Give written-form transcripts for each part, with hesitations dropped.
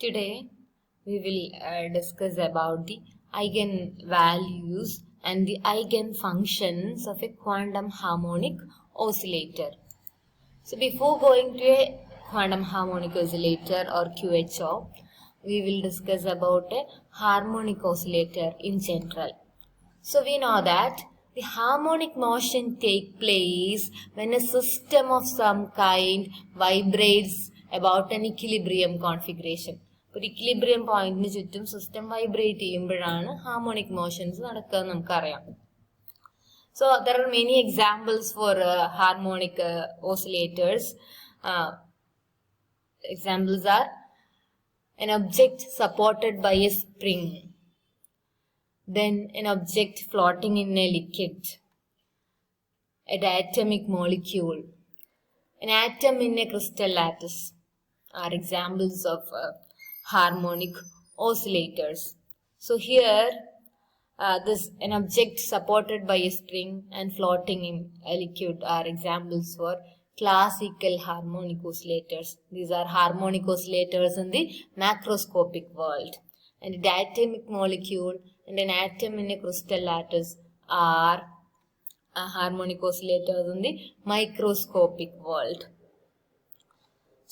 Today we will discuss about the eigenvalues and the eigenfunctions of a quantum harmonic oscillator. So before going to a quantum harmonic oscillator or QHO, we will discuss about a harmonic oscillator in general. So we know that the harmonic motion takes place when a system of some kind vibrates about an equilibrium configuration. ഒരു equilibrium പോയിന്റിന് ചുറ്റും system vibrate ചെയ്യുമ്പോഴാണ് harmonic motions നടക്കുക നമുക്കറിയാം. So there are many examples for harmonic oscillators. Examples are an object supported by a spring, then an object floating in a liquid, a diatomic molecule, an atom in a crystal lattice are examples of harmonic oscillators. So here an object supported by a spring and floating in a liquid are examples for classical harmonic oscillators. These are harmonic oscillators in the macroscopic world. And a diatomic molecule and an atom in a crystal lattice are harmonic oscillators in the microscopic world.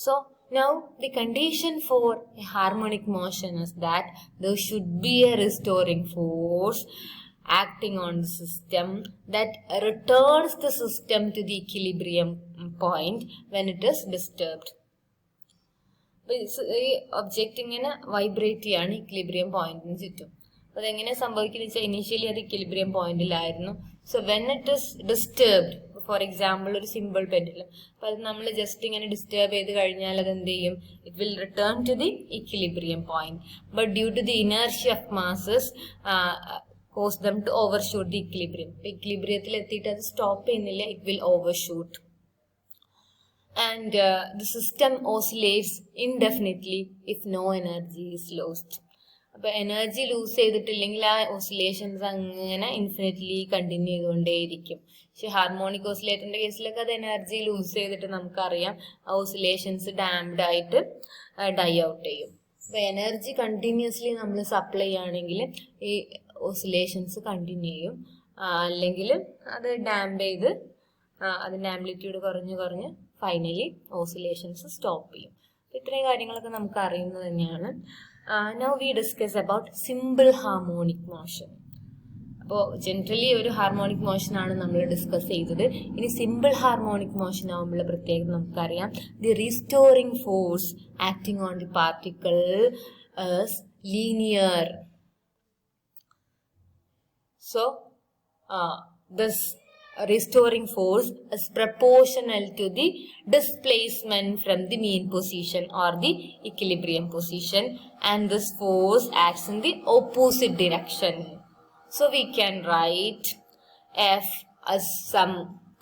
So now the condition for a harmonic motion is that there should be a restoring force acting on the system that returns the system to the equilibrium point when it is disturbed. ഈ object ഇങ്ങനെ vibrate ചെയ്യാണ് equilibrium പോയിന്റിന് ചുറ്റും. അപ്പോൾ അതെങ്ങനെ സംഭവിക്കുന്നത് വെച്ചാൽ initially അത് ഇക്വിലിബ്രിയം പോയിന്റിലായിരുന്നു. So when it is disturbed, for example ഒരു സിമ്പിൾ പെൻഡുലം, അപ്പോൾ അത് നമ്മൾ ജസ്റ്റ് ഇങ്ങനെ ഡിസ്റ്റർബ് ചെയ്ത് കഴിഞ്ഞാൽ അത് എന്ത് ചെയ്യും? It will return to the equilibrium point. But due to the inertia of masses cause them to overshoot the equilibrium. അപ്പോൾ ഇക്വിലിബ്രിയത്തിൽ എത്തിയിട്ട് അത് സ്റ്റോപ്പ് ചെയ്യുന്നില്ല, it will overshoot. And the system oscillates indefinitely if no energy is lost. അപ്പോൾ energy loose ചെയ്തിട്ടില്ലെങ്കിൽ ആ oscillations അങ്ങനെ infinitely continue ചെയ്തുകൊണ്ടേയിരിക്കും. പക്ഷെ ഹാർമോണിക് ഓസിലേറ്ററിന്റെ കേസിലൊക്കെ അത് എനർജി ലൂസ് ചെയ്തിട്ട് നമുക്കറിയാം ആ ഓസിലേഷൻസ് ഡാംഡ് ആയിട്ട് ഡൈ ഔട്ട് ചെയ്യും. അപ്പോൾ എനർജി കണ്ടിന്യൂസ്ലി നമ്മൾ സപ്ലൈ ചെയ്യുകയാണെങ്കിൽ ഈ ഓസിലേഷൻസ് കണ്ടിന്യൂ ചെയ്യും, അല്ലെങ്കിൽ അത് ഡാംഡ് ചെയ്ത് അതിൻ്റെ ആംപ്ലിറ്റ്യൂഡ് കുറഞ്ഞ് ഫൈനലി ഓസിലേഷൻസ് സ്റ്റോപ്പ് ചെയ്യും. ഇത്രയും കാര്യങ്ങളൊക്കെ നമുക്ക് അറിയുന്നത് തന്നെയാണ്. Now we discuss about simple harmonic motion. അപ്പോൾ ജനറലി ഒരു ഹാർമോണിക് മോഷൻ ആണ് നമ്മൾ ഡിസ്കസ് ചെയ്തത്. ഇനി സിമ്പിൾ ഹാർമോണിക് മോഷൻ ആകുമ്പോൾ പ്രത്യേകം നമുക്കറിയാം the restoring force acting on the particle is linear. So this restoring force is proportional to the displacement from the mean position or the equilibrium position, and this force acts in the opposite direction. So we can write F as some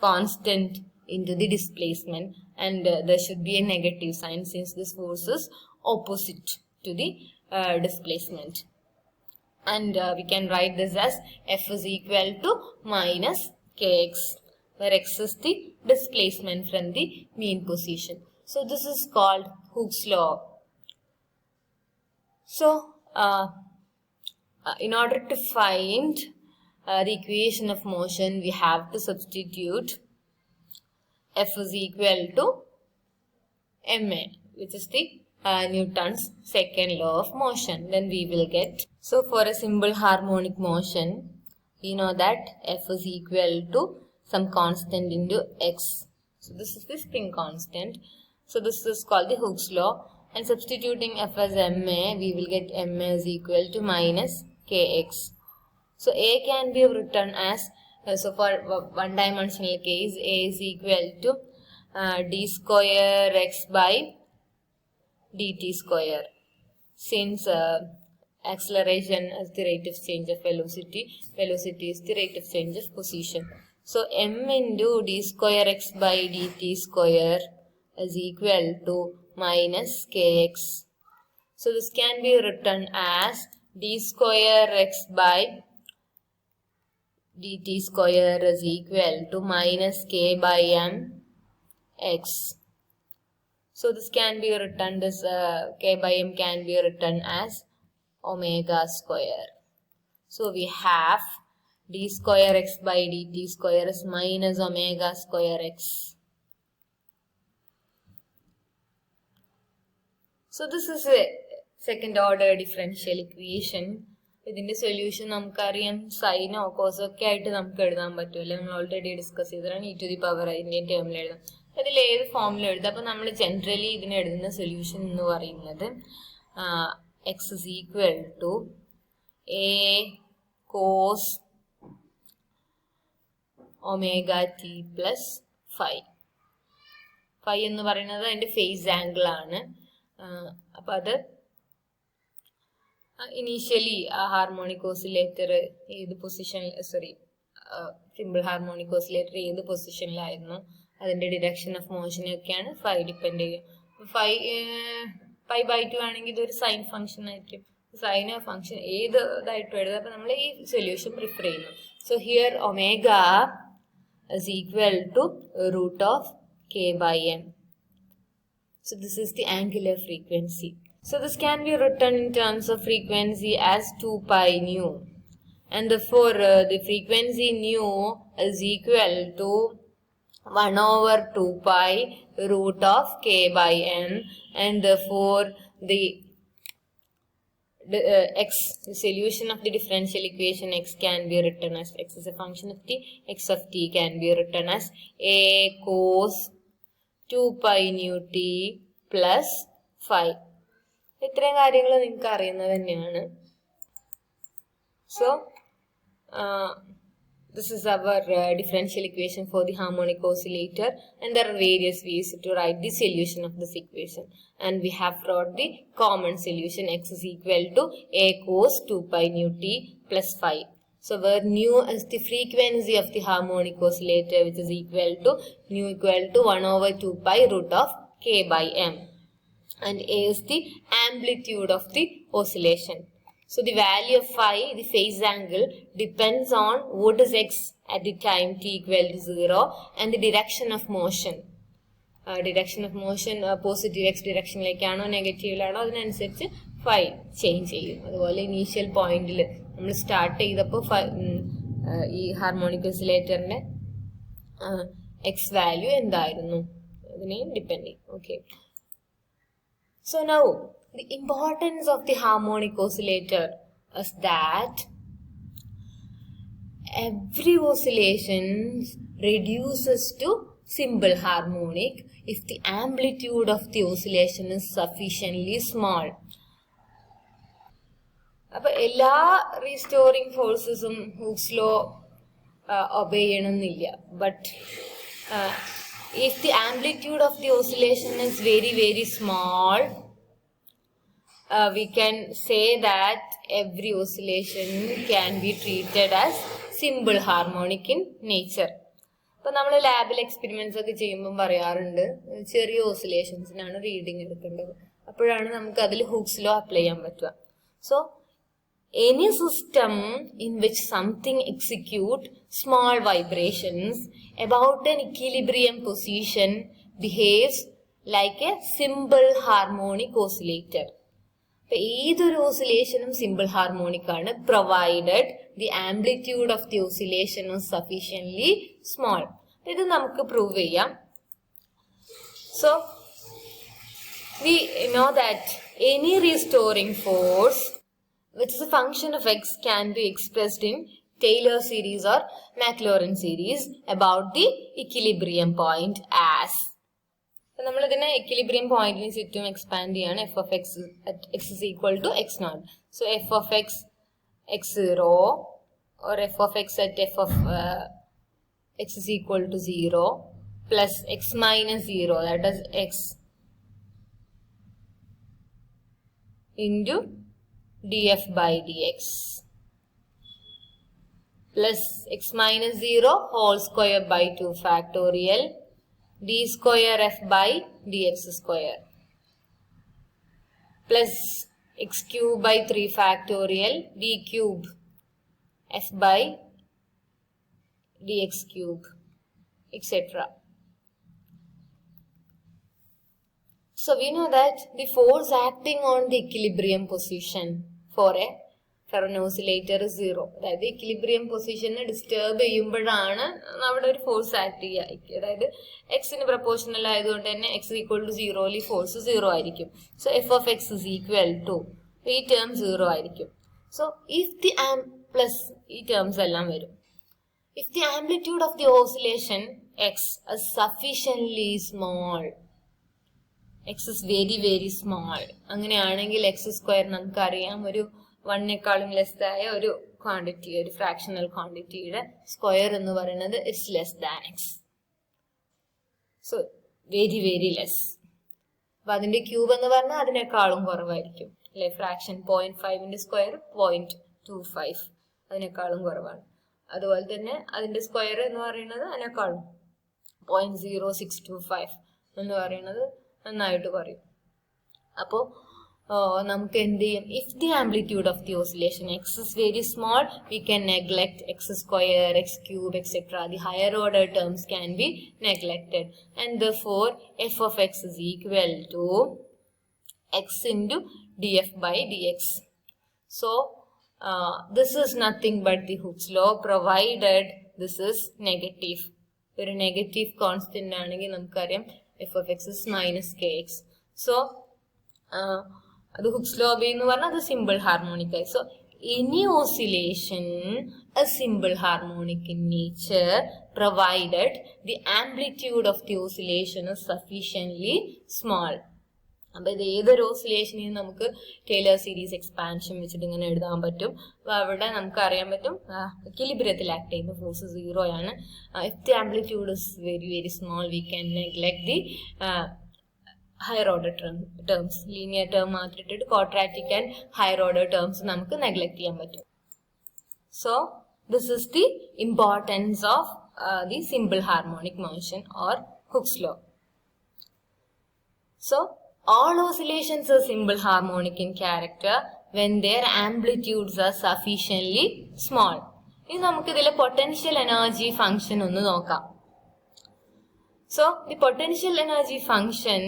constant into the displacement, and there should be a negative sign since this force is opposite to the displacement. And we can write this as F is equal to minus kx, where x is the displacement from the mean position. So this is called Hooke's law. So in order to find the equation of motion, we have to substitute F is equal to ma, which is the Newton's second law of motion. Then we will get, so for a simple harmonic motion, we know that F is equal to some constant into x. So this is the spring constant. So this is called the Hooke's law. And substituting F as ma, we will get ma is equal to minus kx. So a can be written as, so for one dimensional case, a is equal to d square x by dt square. Since acceleration is the rate of change of velocity, velocity is the rate of change of position. So m into d square x by dt square is equal to minus kx. So this can be written as d square x by dt square is equal to minus k by m x. So this can be written, this k by m can be written as omega square. So we have d square x by dt square is minus omega square x. So this is a second order differential equation. ഇതിന്റെ solution നമുക്കറിയാം സൈനോ കോസോ ഒക്കെ ആയിട്ട് നമുക്ക് എഴുതാൻ പറ്റുമല്ലോ. നമ്മൾ already discuss ചെയ്തതാണ്. e⁻ Indian ടേമിൽ എഴുതാം. അതിൽ ഏത് ഫോമിൽ എഴുതാം. അപ്പൊ നമ്മൾ ജനറലി ഇതിന് എഴുതുന്ന സൊല്യൂഷൻ എന്ന് പറയുന്നത് x is equal to a cos omega t plus phi. phi എന്ന് പറയുന്നത് അതിന്റെ ഫേസ് ആംഗിൾ ആണ്. അപ്പൊ അത് ഇനീഷ്യലി ഹാർമോണിക് ഓസിലേറ്റർ ഏത് പൊസിഷനിൽ, സിമ്പിൾ ഹാർമോണിക് ഓസിലേറ്റർ ഏത് പൊസിഷനിലായിരുന്നു, അതിന്റെ ഡിറക്ഷൻ ഓഫ് മോഷനൊക്കെയാണ് ഫൈ ഡിപ്പെൻഡ് ചെയ്യുക. ഫൈ ബൈ 2 ആണെങ്കിൽ ഇതൊരു സൈൻ ഫംഗ്ഷൻ ആയിരിക്കും. സൈൻ ഫംഗ്ഷൻ ഏത് ഇതായിട്ടും എഴുതാം. അപ്പൊ നമ്മൾ ഈ സൊല്യൂഷൻ പ്രിഫർ ചെയ്യുന്നു. So here omega is equal to root of k by m. So this is the angular frequency. So this can be written in terms of frequency as 2 pi nu, and therefore the frequency nu is equal to 1 over 2 pi root of k by m, and therefore the the solution of the differential equation x can be written as, x is a function of t, x of t can be written as a cos 2 pi nu t plus phi. ഇത്രയും കാര്യങ്ങൾ നിങ്ങൾക്ക് അറിയുന്നത് തന്നെയാണ്. So this is our differential equation for the harmonic oscillator, and there are various ways to write the solution of this equation, and we have brought the common solution. X is equal to a cos 2 pi nu t plus phi. So where nu is the frequency of the harmonic oscillator, which is equal to nu equal to 1 over 2 pi root of k by m, and a is the amplitude of the oscillation. So the value of phi, the phase angle, depends on what is x at the time t equal to 0 and the direction of motion. Direction of motion positive x direction ലേക്കാണോ നെഗറ്റീവിലാണോ അതിനനുസരിച്ച് phi change ചെയ്യും. അതുപോലെ initial പോയിന്റിൽ നമ്മൾ start ചെയ്തപ്പോൾ ഈ harmonic ഓസിലേറ്ററിന്റെ X value എന്തായിരുന്നു അതിനെയും ഡിപ്പെൻഡ് ചെയ്യും. Okay. So now the importance of the harmonic oscillator is that every oscillation reduces to simple harmonic if the amplitude of the oscillation is sufficiently small. അപ്പോൾ എല്ലാ restoring ഫോഴ്സസും Hooke's law obey ചെയ്യണമെന്നില്ല. But if the amplitude of the oscillation is very, very small, we can say that every oscillation can be treated as simple harmonic in nature. അപ്പോൾ നമ്മൾ ലാബിൽ experiments ഒക്കെ ചെയ്യുമ്പോൾ പറയാറുണ്ട് ചെറിയ ഓസിലേഷൻസിനാണ് റീഡിങ് എടുക്കേണ്ടത്. അപ്പോഴാണ് നമുക്ക് അതിൽ ഹൂക്സ് ലോ അപ്ലൈ ചെയ്യാൻ പറ്റുക. So any system in which something execute small vibrations about an equilibrium position behaves like a simple harmonic oscillator. ഏതൊരു ഓസിലേഷനും സിമ്പിൾ ഹാർമോണിക് ആണ്, provided the amplitude of the oscillation is sufficiently small. ഇത് നമുക്ക് prove ചെയ്യാം. So we know that any restoring force which is a function of x can be expressed in Taylor series or Maclaurin series about the equilibrium point as. നമ്മൾ ഇതിനെ equilibrium പോയിന്റിന് ചുറ്റും expand ചെയ്യാണ്. f of x at x is equal to x naught. So f of x x0 or f of x at f of x is equal to 0 plus x minus 0, that is x into df by dx plus x minus 0 whole square by 2 factorial d square f by dx square plus x cube by 3 factorial d cube f by dx cube, etc. So we know that the force acting on the equilibrium position for an oscillator is 0. അതായത് equilibrium position disturb ചെയ്യുമ്പോഴാണ് അവിടെ ഒരു force act ചെയ്യുക. അതായത് എക്സിന് proportional ആയതുകൊണ്ട് തന്നെ X equal to 0 force 0 ആയിരിക്കും. So F of X is equal to ഈ ടേം 0 ആയിരിക്കും. സോ ഇഫ് ദി പ്ലസ് ഈ ടേംസ് എല്ലാം വരും. If the amplitude of the oscillation x is sufficiently small, x is very very small, അങ്ങനെയാണെങ്കിൽ X square നമുക്കറിയാം ഒരു 1 less ആയ ഒരു ക്വാണ്ടിറ്റി, ഒരു ഫ്രാക്ഷണൽ ക്വാണ്ടിറ്റിയുടെ സ്ക്വയർ എന്ന് പറയുന്നത് is less than X. So very very less. അപ്പൊ അതിന്റെ ക്യൂബ് എന്ന് പറഞ്ഞാൽ അതിനേക്കാളും കുറവായിരിക്കും അല്ലെ. ഫ്രാക്ഷൻ 0.5 സ്ക്വയർ 0.25 അതിനേക്കാളും കുറവാണ്. അതുപോലെ തന്നെ അതിന്റെ സ്ക്വയർ എന്ന് പറയുന്നത് അതിനേക്കാളും 0.0625 എന്ന് പറയുന്നത് നന്നായിട്ട് പറയും. അപ്പോൾ നമുക്ക് എന്ത് ചെയ്യും? If the amplitude of the oscillation x is very small, we can neglect x square, x cube etcetera. The higher order terms can be neglected and therefore f of x is equal to x into df by dx. So this is nothing but the Hooke's law provided this is negative. ഒരു negative constant ആണെങ്കിൽ നമുക്കറിയാം F of X is minus K X. So അത് hooks law എന്ന് പറഞ്ഞാൽ അത് simple harmonic ആയി. So any oscillation a simple harmonic in nature provided the amplitude of the oscillation is sufficiently small. അപ്പൊ ഇത് ഏതൊരു ഓസിലേഷനെയും നമുക്ക് ടൈലർ സീരീസ് എക്സ്പാൻഷൻ വെച്ചിട്ട് ഇങ്ങനെ എഴുതാൻ പറ്റും. അപ്പൊ അവിടെ നമുക്ക് അറിയാൻ പറ്റും എക്വിലിബ്രിയത്തിൽ ആക്ട് ചെയ്യുന്ന ഫോഴ്സ് 0 ആണ്. If the amplitude is very very small, we can neglect the higher order terms. Linear term മാത്രം ഇട്ടിട്ട് quadratic and higher order terms നമുക്ക് നെഗ്ലെക്ട് ചെയ്യാൻ പറ്റും. So this is the importance of the simple harmonic motion or Hooke's law. So all oscillations are simple harmonic in character when their amplitudes are sufficiently small. ഇനി നമുക്ക് ഇതിലെ potential energy function ഒന്ന് നോക്കാം. So the potential energy function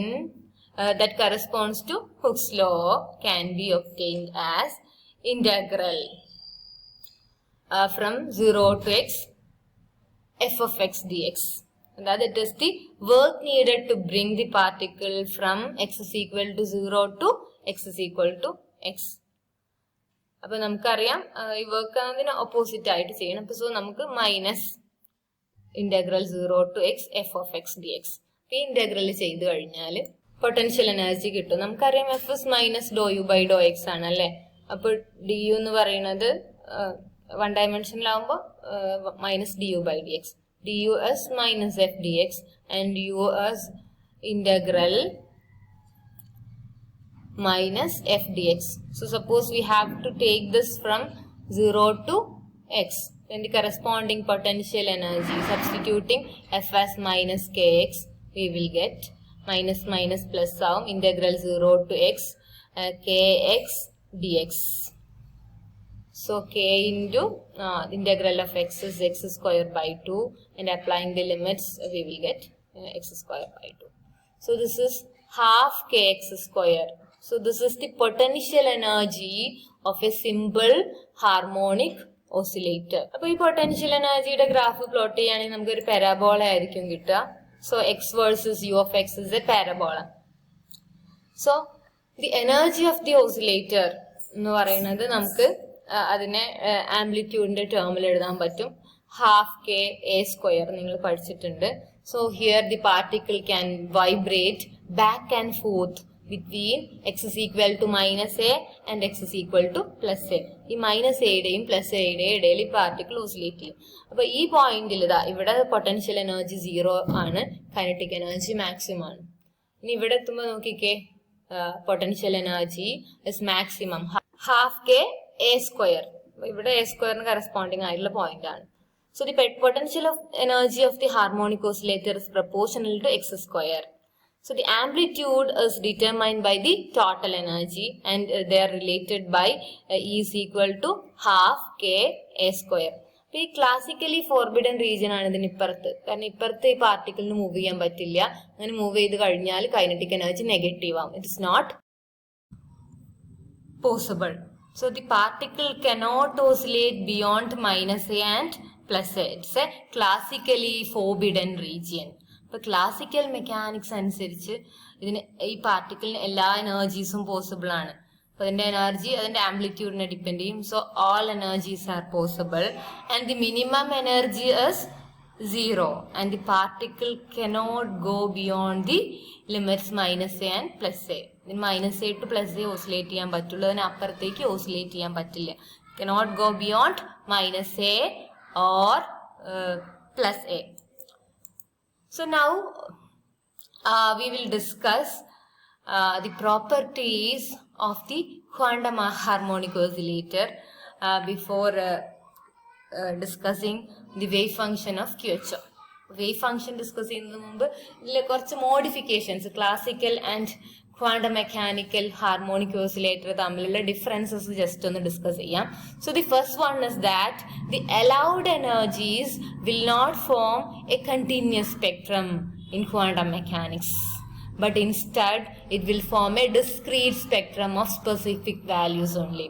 that corresponds to Hooke's law can be obtained as integral from 0 to x f of x dx. That it is the work needed to bring the particle from x is equal to 0 to x is equal to x. അപ്പൊ നമുക്കറിയാം ഈ work അതിന് opposite ആയിട്ട് ചെയ്യണം. അപ്പൊ so നമുക്ക് minus integral 0 to x f of x dx. ഈ integral ചെയ്ത് കഴിഞ്ഞാൽ പൊട്ടൻഷ്യൽ എനർജി കിട്ടും. നമുക്കറിയാം f is minus do u by do x ആണല്ലേ. അപ്പൊ ഡി യു എന്ന് പറയുന്നത് 1 ഡയമെൻഷനിലാവുമ്പോൾ minus d u by d x. du is minus f dx and u is integral minus f dx. So suppose we have to take this from 0 to x, then the corresponding potential energy, substituting f as minus kx, we will get minus minus plus sum integral 0 to x kx dx. So k into the integral of x is x square by 2, and applying the limits we will get x square by 2. So this is half kx square. So this is the potential energy of a simple harmonic oscillator. അപ്പോൾ ഈ potential എനർജിയുടെ graph plot ചെയ്യുകയാണെങ്കിൽ നമുക്ക് ഒരു parabola ആയിരിക്കും കിട്ടുക. So x versus u of x is a parabola. So the energy of the oscillator എന്ന് പറയുന്നത് നമുക്ക് അതിനെ ആംപ്ലിറ്റ്യൂഡിന്റെ ടേമിൽ എഴുതാൻ പറ്റും. ഹാഫ് കെ എ സ്ക്വയർ നിങ്ങൾ പഠിച്ചിട്ടുണ്ട്. So here the particle can vibrate back and forth between X is equal to minus A and X is equal to plus A. ഈ മൈനസ് എയുടെയും പ്ലസ് എയുടെയും ഇടയിൽ ഈ പാർട്ടിക്കിൾ ഓസിലേറ്റ് ചെയ്യും. അപ്പൊ ഈ പോയിന്റിൽ ഇതാ ഇവിടെ പൊട്ടൻഷ്യൽ എനർജി 0 ആണ്, കൈനറ്റിക് എനർജി മാക്സിമം ആണ്. ഇനി ഇവിടെ എത്തുമ്പോൾ നോക്കിക്കേ, potential energy is maximum half K A square. ഇവിടെ എ സ്ക്വയറിന് കറസ്പോണ്ടിങ് ആയിട്ടുള്ള പോയിന്റ് ആണ്. So the potential of energy of the harmonic oscillator is proportional to x square. So the amplitude is determined by the total energy, and they are related by E is equal to half k a square. ഈ classically forbidden region ആണ് ഇതിന് ഇപ്പുറത്ത്. കാരണം ഇപ്പുറത്ത് ഈ പാർട്ടിക്കിളിന് move ചെയ്യാൻ പറ്റില്ല. അങ്ങനെ മൂവ് ചെയ്ത് കഴിഞ്ഞാൽ കൈനറ്റിക് എനർജി നെഗറ്റീവ് ആവും. It is not possible. So the particle cannot oscillate beyond -a and +a. It's a classically forbidden region. ഇപ്പൊ ക്ലാസിക്കൽ മെക്കാനിക്സ് അനുസരിച്ച് ഇതിന് ഈ പാർട്ടിക്കിളിന് എല്ലാ എനർജീസും പോസിബിൾ ആണ്. അപ്പൊ അതിന്റെ എനർജി അതിന്റെ ആംപ്ലിറ്റ്യൂഡിനെ ഡിപ്പെൻഡ് ചെയ്യും. So all energies R possible and the minimum energy is 0 and the particle cannot go beyond the limits -a and +a. -a to +a oscillate ചെയ്യാൻ പറ്റുള്ളൂ. അതിന് അപ്പുറത്തേക്ക് ഓസിലേറ്റ് ചെയ്യാൻ പറ്റില്ല. cannot go beyond -a or +a. So now we will discuss the properties of the quantum harmonic oscillator before discussing the wave function of QHO. Wave function discuss ചെയ്യുന്നതിന് മുമ്പ് ഇതിലെ കുറച്ച് modifications classical and quantum mechanical harmonic oscillator തമ്മിലുള്ള differences just ഒന്ന് discuss ചെയ്യാം. So the first one is that the allowed energies will not form a continuous spectrum in quantum mechanics, but instead it will form a discrete spectrum of specific values only.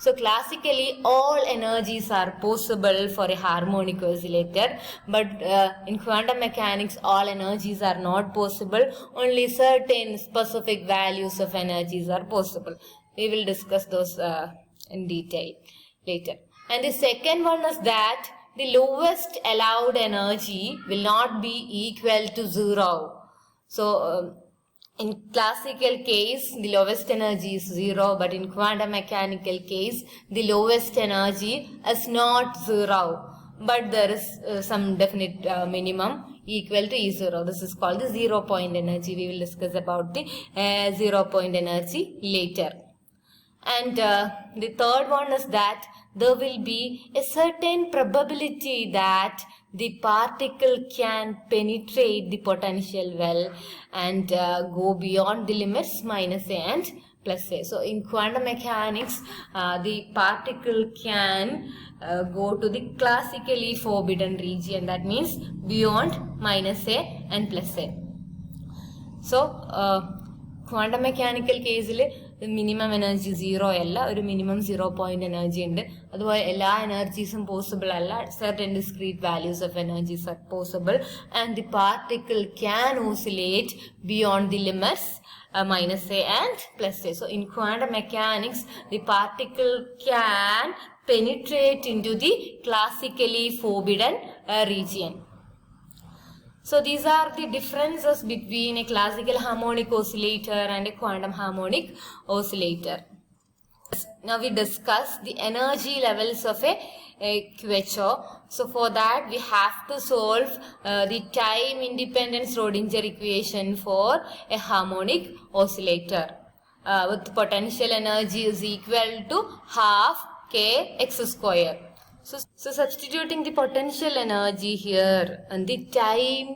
So classically all energies are possible for a harmonic oscillator, but in quantum mechanics all energies are not possible. Only certain specific values of energies are possible. We will discuss those in detail later. And the second one is that the lowest allowed energy will not be equal to 0. So in classical case the lowest energy is 0, but in quantum mechanical case the lowest energy is not 0, but there is some definite minimum equal to E0. This is called the 0 point energy. We will discuss about the 0 point energy later. And the third one is that there will be a certain probability that the particle can penetrate the potential well and go beyond the limits -a and +a. So in quantum mechanics the particle can go to the classically forbidden region, that means beyond -a and +a. So quantum mechanical കേസിൽ minimum energy 0 അല്ല, ഒരു minimum 0 point energy ഉണ്ട്. അതുപോലെ എല്ലാ എനർജീസും possible അല്ല. certain discrete values of energies are possible and the particle can oscillate beyond the limits -a and +a. So in quantum mechanics the particle can penetrate into the classically forbidden region. So these are the differences between a classical harmonic oscillator and a quantum harmonic oscillator. Now we discuss the energy levels of a QHO. So for that we have to solve the time independent Schrodinger equation for a harmonic oscillator with potential energy is equal to half kx square. So substituting the potential energy here and the time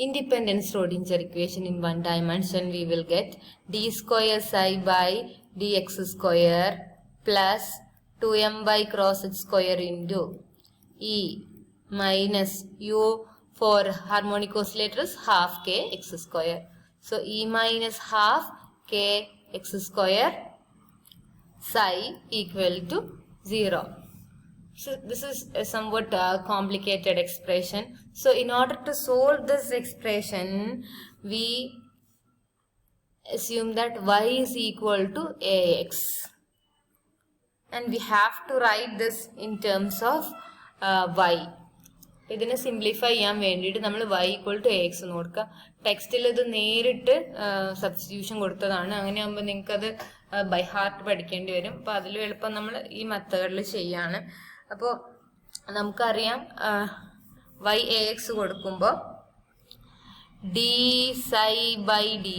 independent Schrodinger equation in one dimension, we will get d square psi by dx square plus 2m by cross h square into E minus u for harmonic oscillators half k x square. So E minus half k x square psi equal to 0. So this is a somewhat complicated expression. So in order to solve this expression, we assume that y is equal to ax. And we have to write this in terms of y. ഇതിനെ simplify ചെയ്യാൻ വേണ്ടിയിട്ട് നമ്മൾ y equal to ax എന്ന് കൊടുക്കുക. ടെക്സ്റ്റിൽ ഇത് നേരിട്ട് substitution കൊടുത്തതാണ്. അങ്ങനെയാകുമ്പോൾ നിങ്ങൾക്കത് ബൈ ഹാർട്ട് പഠിക്കേണ്ടി വരും. അപ്പോൾ അതിലും എളുപ്പം നമ്മൾ ഈ മെത്തേഡിൽ ചെയ്യാണ്. അപ്പോൾ നമുക്കറിയാം y ax കൊടുക്കുമ്പോൾ d psi by dy.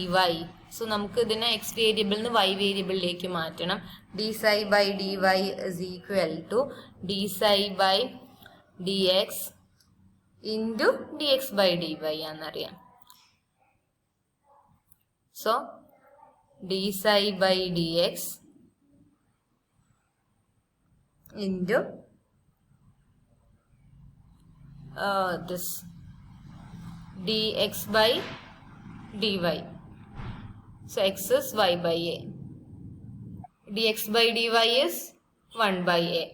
So നമുക്ക് ഇതിനെ എക്സ് വേരിയബിളിൽ നിന്ന് y വേരിയബിളിലേക്ക് മാറ്റണം. d psi by dy is equal to d psi by dx into dx by dy എന്നറിയാം. So d psi by dx into this dx by dy. So x is y by a. Dx by dy is 1 by a.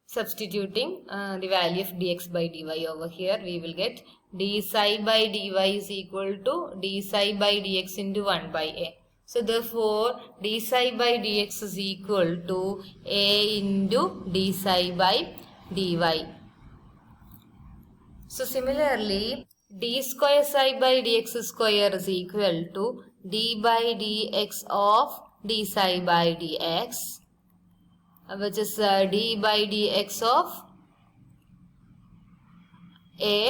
Substituting the value of dx by dy over here, we will get d psi by dy is equal to d psi by dx into 1 by a. So therefore, d psi by dx is equal to a into d psi by dy. So similarly, d square psi by dx square is equal to d by dx of d psi by dx, which is d by dx of a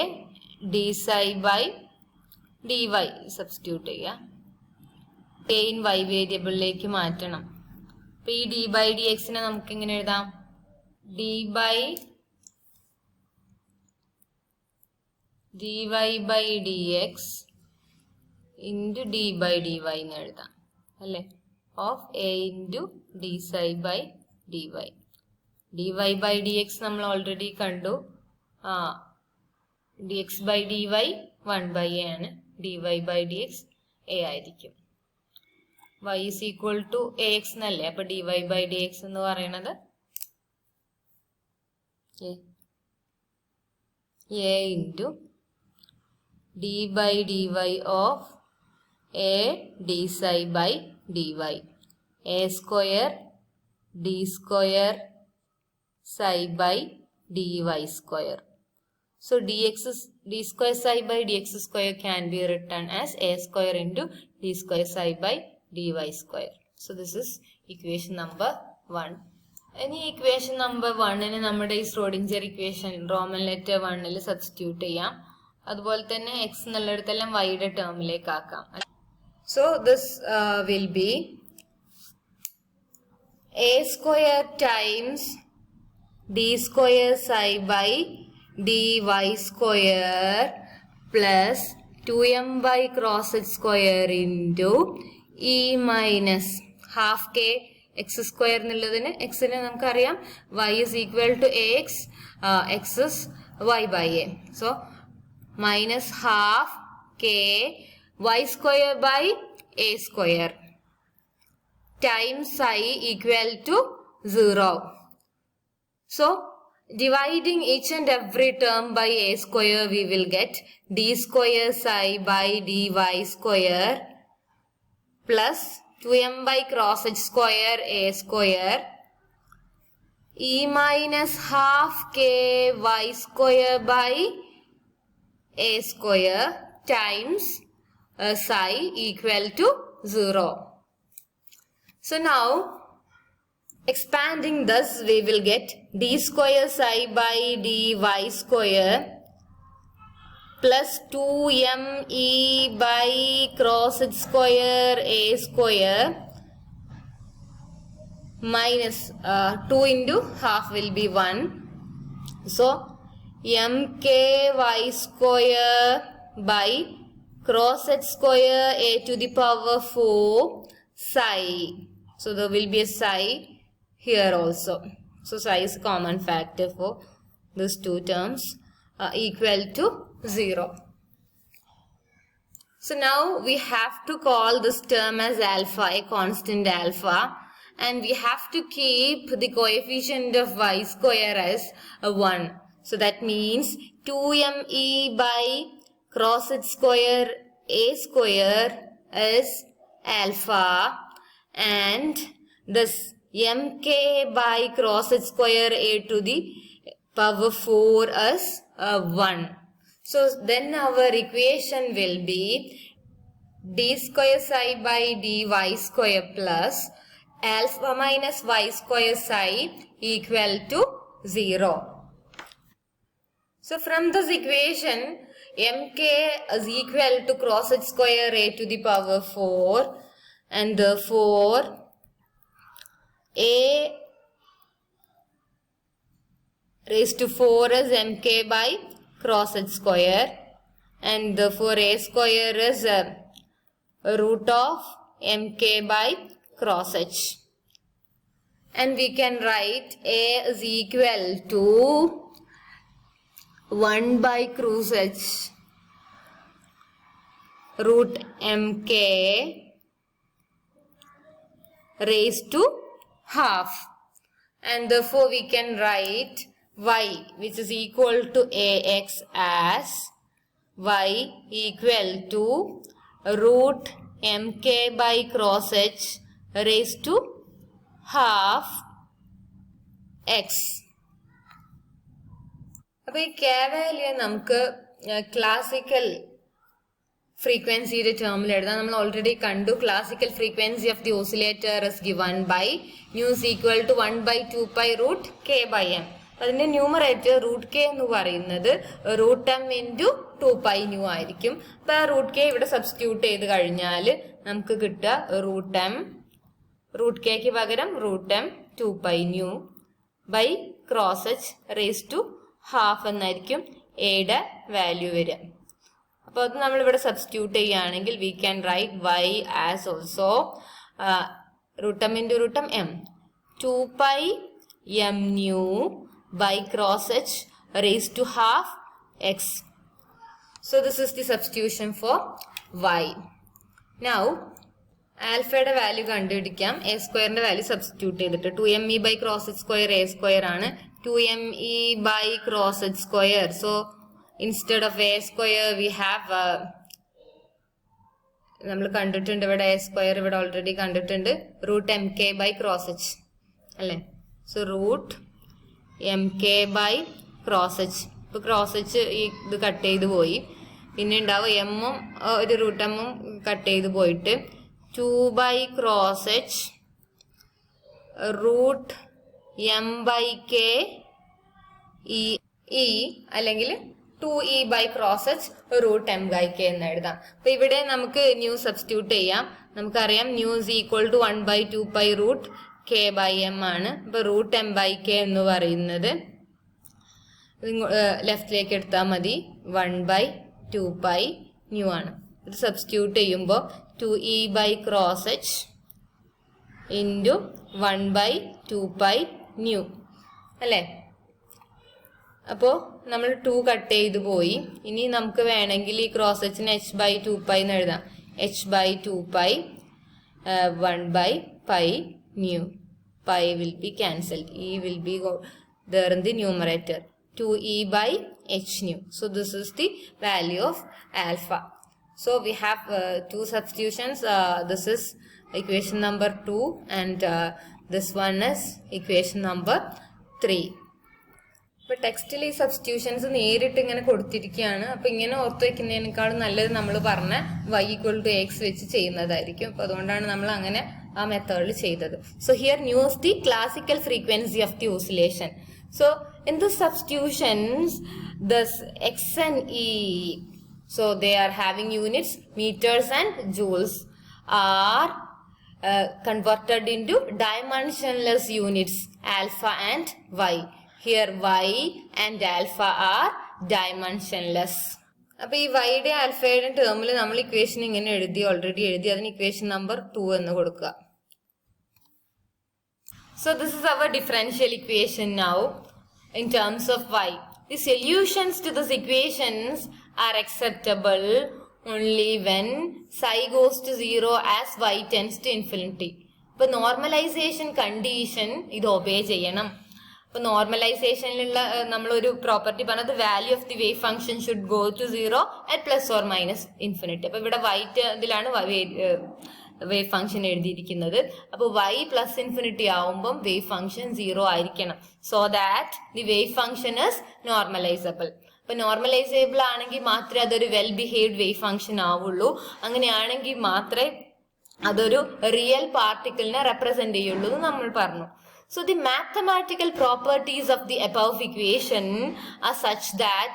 d psi by dy. Substitute ചെയ്യാം. a in y വേരിയബിളിലേക്ക് മാറ്റണം. അപ്പോൾ ഈ d by dx നെ നമുക്ക് എങ്ങനെ എഴുതാം? d by dy by dx into d by dy എന്ന് എഴുതാം അല്ലേ, of a into d psi by dy. dy by dx നമ്മൾ ഓൾറെഡി കണ്ടു. dx by dy 1 by a ആണ്. dy by dx a ആയിരിക്കും. y is equal to ax എന്നല്ലേ, അപ്പൊ dy by dx എന്ന് പറയുന്നത് a into d by dy of a d psi by dy. a square d square psi by dy square. So dx is d square psi by dx square can be written as a square into d square psi by dy square. So this is equation number 1. ഇനി equation number 1 നമ്മുടെ ഈ Schrodinger equation Roman letter 1 substitute ചെയ്യാം. അതുപോലെ തന്നെ x എന്നുള്ളിടത്തെല്ലാം y യുടെ ടേമിലേക്ക് ആക്കാം. So this will be a square times d square psi by dy square plus 2m by cross h square into e minus half k x square എന്നുള്ളതിന് x നെ നമുക്കറിയാം y is equal to ax, x is y by a. So minus half k y square by a square times psi equal to 0. So dividing each and every term by a square, we will get d square psi by dy square plus 2m by cross h square a square e minus half k y square by a square times psi equal to 0. So now expanding this, we will get d square psi by dy square plus 2me by cross h square a square minus 2 into half will be 1. So mky square by cross h square a to the power 4 psi. So there will be a psi here also. So psi is common factor for these two terms, equal to 0. So now we have to call this term as alpha, a constant alpha, and we have to keep the coefficient of y square as 1. So that means 2me by cross h square a square is alpha, and this mk by cross h square a to the power 4 is 1. So then our equation will be d square psi by dy square plus alpha minus y square psi equal to 0. So from this equation, mk is equal to cross h square a to the power 4, and therefore a raised to 4 is mk by cross h square, and therefore a square is root of mk by cross h. And we can write a is equal to 1 by cos h root mk raised to half, and therefore we can write y, which is equal to ax, as y equal to root mk by cross h raised to half x. അപ്പോൾ ഈ k value നമുക്ക് classical ഫ്രീക്വൻസിയുടെ ടേമിൽ എഴുതാം. നമ്മൾ already കണ്ടു classical frequency of the oscillator is given by nu is equal to 1 by 2 pi root k by m. അതിന്റെ numerator root K എന്ന് പറയുന്നത് root M into 2 pi nu ആയിരിക്കും. അപ്പൊ ആ റൂട്ട് കെ ഇവിടെ സബ്സ്റ്റിറ്റ്യൂട്ട് ചെയ്ത് കഴിഞ്ഞാൽ നമുക്ക് കിട്ടുക റൂട്ട് കെക്ക് പകരം root M 2 pi nu by cross H raise to half എന്നായിരിക്കും എയുടെ വാല്യൂ വരിക. അപ്പോൾ അത് നമ്മളിവിടെ സബ്സ്റ്റിറ്റ്യൂട്ട് ചെയ്യുകയാണെങ്കിൽ we can write Y as also root M into root M 2 pi m nu by cross h raised to half x. So this is the substitution for y. Now ആൽഫയുടെ value കണ്ടുപിടിക്കാം. A സ്ക്വയറിന്റെ value substitute ചെയ്തിട്ട് 2me by cross h square a square ആണ്, 2me by cross h square. So instead of a square we have നമ്മൾ കണ്ടിട്ടുണ്ട് ഇവിടെ a square ഇവിടെ already കണ്ടിട്ടുണ്ട്, root m k by cross h അല്ലേ. So root m k by cross h. ഇപ്പൊ cross h ഈ ഇത് കട്ട് ചെയ്ത് പോയി, പിന്നെ ഉണ്ടാവും എമ്മും ഒരു റൂട്ട് എമ്മും കട്ട് ചെയ്ത് പോയിട്ട് 2 by cross H root M by K E അല്ലെങ്കിൽ 2e by cross H root M by K എന്ന് എഴുതാം. അപ്പൊ ഇവിടെ നമുക്ക് ന്യൂ സബ്സ്റ്റിറ്റ്യൂട്ട് ചെയ്യാം. നമുക്കറിയാം nu is equal to 1 by 2 pi root K by M ആണ്. അപ്പൊ റൂട്ട് എം ബൈ കെ എന്ന് പറയുന്നത് ലെഫ്റ്റിലേക്ക് എടുത്താൽ മതി, 1 by 2 pi ന്യൂ ആണ്. ഇത് സബ്സ്റ്റിറ്റ്യൂട്ട് ചെയ്യുമ്പോൾ 2e by cross H into 1 by 2 pi new അല്ലേ. അപ്പോൾ നമ്മൾ 2 കട്ട് ചെയ്ത് പോയി. ഇനി നമുക്ക് വേണമെങ്കിൽ ഈ ക്രോസ് എച്ചിന് h by 2 pi എന്ന് എഴുതാം. h by 2 pi 1 by pi new. pi will be cancelled. E will be there in the numerator. 2e by h new. So this is the value of alpha. So we have two substitutions. This is equation number 2 and this one is equation number 3. ഇപ്പൊ ടെക്സ്റ്റിൽ ഈ substitutions നേരിട്ട് ഇങ്ങനെ കൊടുത്തിരിക്കുകയാണ്. അപ്പൊ ഇങ്ങനെ ഓർത്ത് വെക്കുന്നതിനേക്കാളും നല്ലത് നമ്മൾ പറഞ്ഞ y equal to x വെച്ച് ചെയ്യുന്നതായിരിക്കും. അപ്പൊ അതുകൊണ്ടാണ് നമ്മൾ അങ്ങനെ ആ മെത്തേഡിൽ ചെയ്തത്. So here new is the classical frequency of the oscillation. So in the substitutions this x and e, so they are having units meters and joules, are converted into dimensionless units alpha and y. Here y and alpha are dimensionless. അപ്പൊ ഈ വൈയുടെ ആൽഫയുടെ ടേമിൽ നമ്മൾ equation ഇങ്ങനെ already എഴുതി, അതിന് equation number 2 എന്ന് കൊടുക്കുക. So this is our differential equation now in terms of y. The solutions to these equations are acceptable only when psi goes to 0 as y tends to infinity. ഇപ്പൊ normalisation condition ഇത് obey ചെയ്യണം. അപ്പൊ നോർമലൈസേഷനിലുള്ള നമ്മളൊരു property പറഞ്ഞത് value of the wave function should go to 0 at plus or minus infinity. അപ്പൊ ഇവിടെ white ഇതിലാണ് വേവ് ഫംഗ്ഷൻ എഴുതിയിരിക്കുന്നത്. അപ്പൊ y പ്ലസ് ഇൻഫിനിറ്റി ആവുമ്പം വേവ് ഫംഗ്ഷൻ 0 ആയിരിക്കണം. So that the wave function is normalisable. അപ്പൊ നോർമലൈസബിൾ ആണെങ്കിൽ മാത്രമേ അതൊരു വെൽ ബിഹേവ്ഡ് വേവ് ഫംഗ്ഷൻ ആവുള്ളൂ. അങ്ങനെയാണെങ്കിൽ മാത്രമേ അതൊരു റിയൽ പാർട്ടിക്കിളിനെ റെപ്രസെന്റ് ചെയ്യുള്ളൂ എന്ന് നമ്മൾ പറഞ്ഞു. So the mathematical properties of the above equation are such that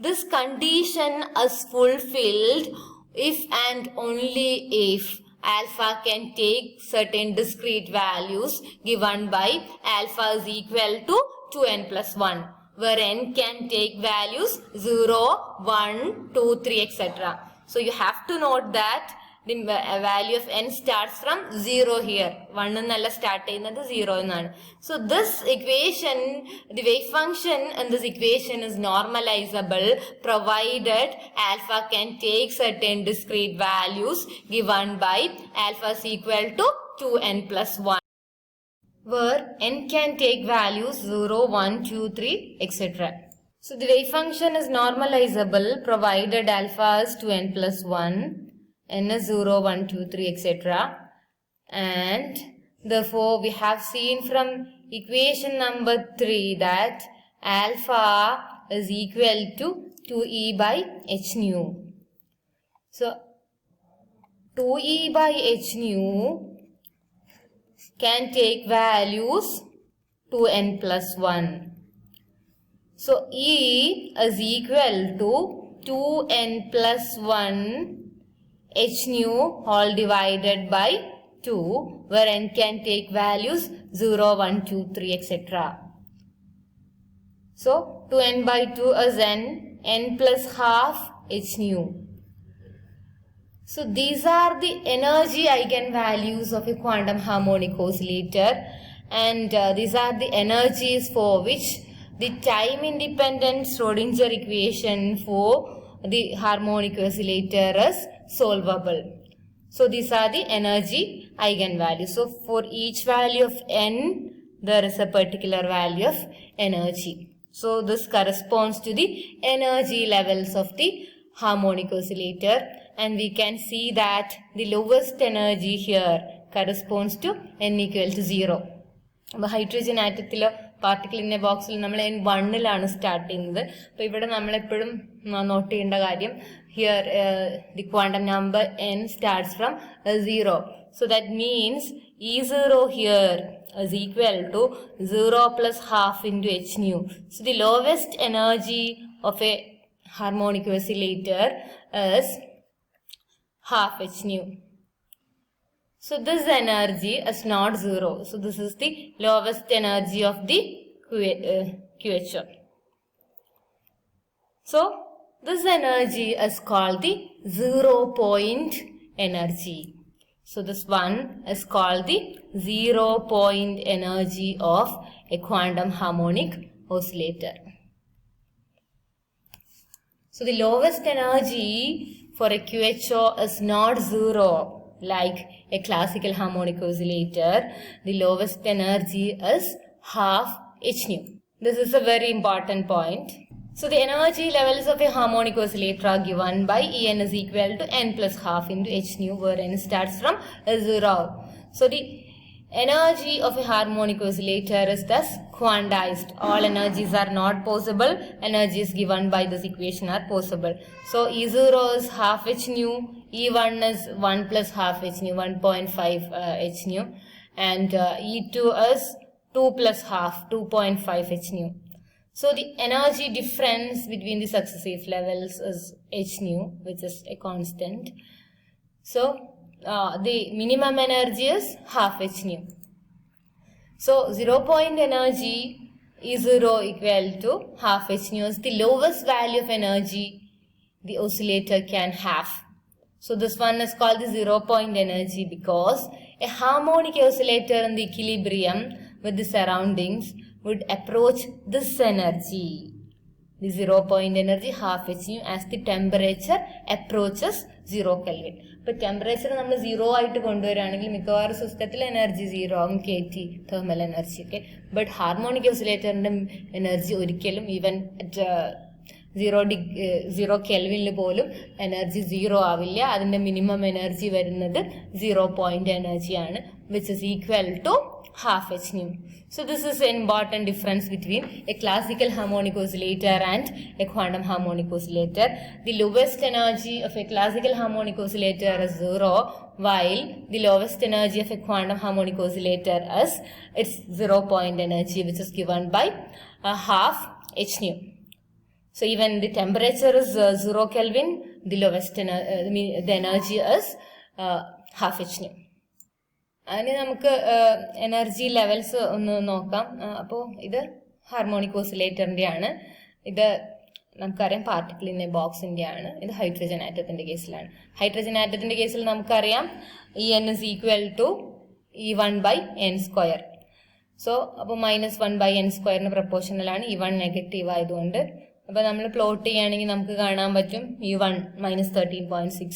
this condition is fulfilled if and only if alpha can take certain discrete values given by alpha is equal to 2n plus 1, where n can take values 0, 1, 2, 3, etc. So you have to note that the value of n starts from 0 here. 1 എന്നല്ല start ചെയ്യുന്നത് 0 എന്നാണ്. So this equation, the wave function in this equation is normalizable provided alpha can take certain discrete values given by alpha is equal to 2n plus 1. Where n can take values 0, 1, 2, 3, etc. So the wave function is normalizable provided alpha is 2n plus 1, n is 0, 1, 2, 3, etc. And therefore we have seen from equation number 3 that alpha is equal to 2e by h nu. So 2e by h nu can take values 2n plus 1. So E is equal to 2n plus 1 h nu all divided by 2, where n can take values 0, 1, 2, 3, etc. So 2n by 2 is n plus half h nu. So these are the energy eigenvalues of a quantum harmonic oscillator, and these are the energies for which the time independent Schrodinger equation for the harmonic oscillator is solvable. So these are the energy eigenvalues. So for each value of n, there is a particular value of energy. So this corresponds to the energy levels of the harmonic oscillator, and we can see that the lowest energy here corresponds to n equal to 0. അപ്പോൾ hydrogen ആറ്റത്തിലോ പാർട്ടിക്കിളിൻ്റെ ബോക്സിൽ നമ്മൾ n1 start ചെയ്യുന്നത്. അപ്പോൾ ഇവിടെ നമ്മളെപ്പോഴും not ചെയ്യേണ്ട കാര്യം here the quantum number n starts from 0. So that means E0 here is equal to 0 plus half into h nu. So the lowest energy of a harmonic oscillator is half h nu. So this energy is not 0. So this is the lowest energy of the QHO. So this energy is called the 0 point energy. So this one is called the 0 point energy of a quantum harmonic oscillator. So the lowest energy for a QHO is not 0 like a classical harmonic oscillator. The lowest energy is half h nu. This is a very important point. So the energy levels of a harmonic oscillator are given by En is equal to n plus half into h nu, where n starts from 0. So the energy of a harmonic oscillator is thus quantized. All energies are not possible. Energies given by this equation are possible. So E0 is half h nu, E1 is 1 plus half h nu, 1.5 h nu, and E2 is 2 plus half, 2.5 h nu. So the energy difference between the successive levels is h nu, which is a constant. So the minimum energy is half h nu. So 0 point energy E0 equal to half h nu is the lowest value of energy the oscillator can have. So this one is called the 0 point energy because a harmonic oscillator in the equilibrium with the surroundings would approach this energy, the 0 point energy half h nu, as the temperature approaches 0 Kelvin. But temperature നമ്മൾ 0 ആയിട്ട് കൊണ്ടുവരികയാണെങ്കിൽ മിക്കവാറും സിസ്റ്റത്തിൽ energy 0 ആകും, KT thermal energy ഒക്കെ. But harmonic ഓസിലേറ്ററിന്റെ energy ഒരിക്കലും even at 0 കെൽവിനിൽ പോലും energy 0 ആവില്ല. അതിന്റെ മിനിമം എനർജി വരുന്നത് 0 പോയിന്റ് എനർജിയാണ്, which is equal to half h nu. So this is an important difference between a classical harmonic oscillator and a quantum harmonic oscillator. The lowest energy of a classical harmonic oscillator is 0, while the lowest energy of a quantum harmonic oscillator is its 0 point energy, which is given by half h nu. So even the temperature is 0 Kelvin, the lowest the energy is half h nu. അതിന് നമുക്ക് energy levels ഒന്ന് നോക്കാം. അപ്പോൾ ഇത് harmonic ഓസിലേറ്ററിൻ്റെ ആണ്. ഇത് നമുക്കറിയാം particle in A ബോക്സിന്റെ ആണ്. ഇത് ഹൈഡ്രജൻ ആറ്റത്തിന്റെ കേസിലാണ്. ഹൈഡ്രജൻ ആറ്റത്തിന്റെ കേസിൽ നമുക്കറിയാം En is equal to E1/n². So അപ്പോൾ -1/n² പ്രപ്പോർഷണൽ ആണ്. E1 നെഗറ്റീവ് ആയതുകൊണ്ട്. അപ്പൊ നമ്മൾ പ്ലോട്ട് ചെയ്യുകയാണെങ്കിൽ നമുക്ക് കാണാൻ പറ്റും E1 -13.6,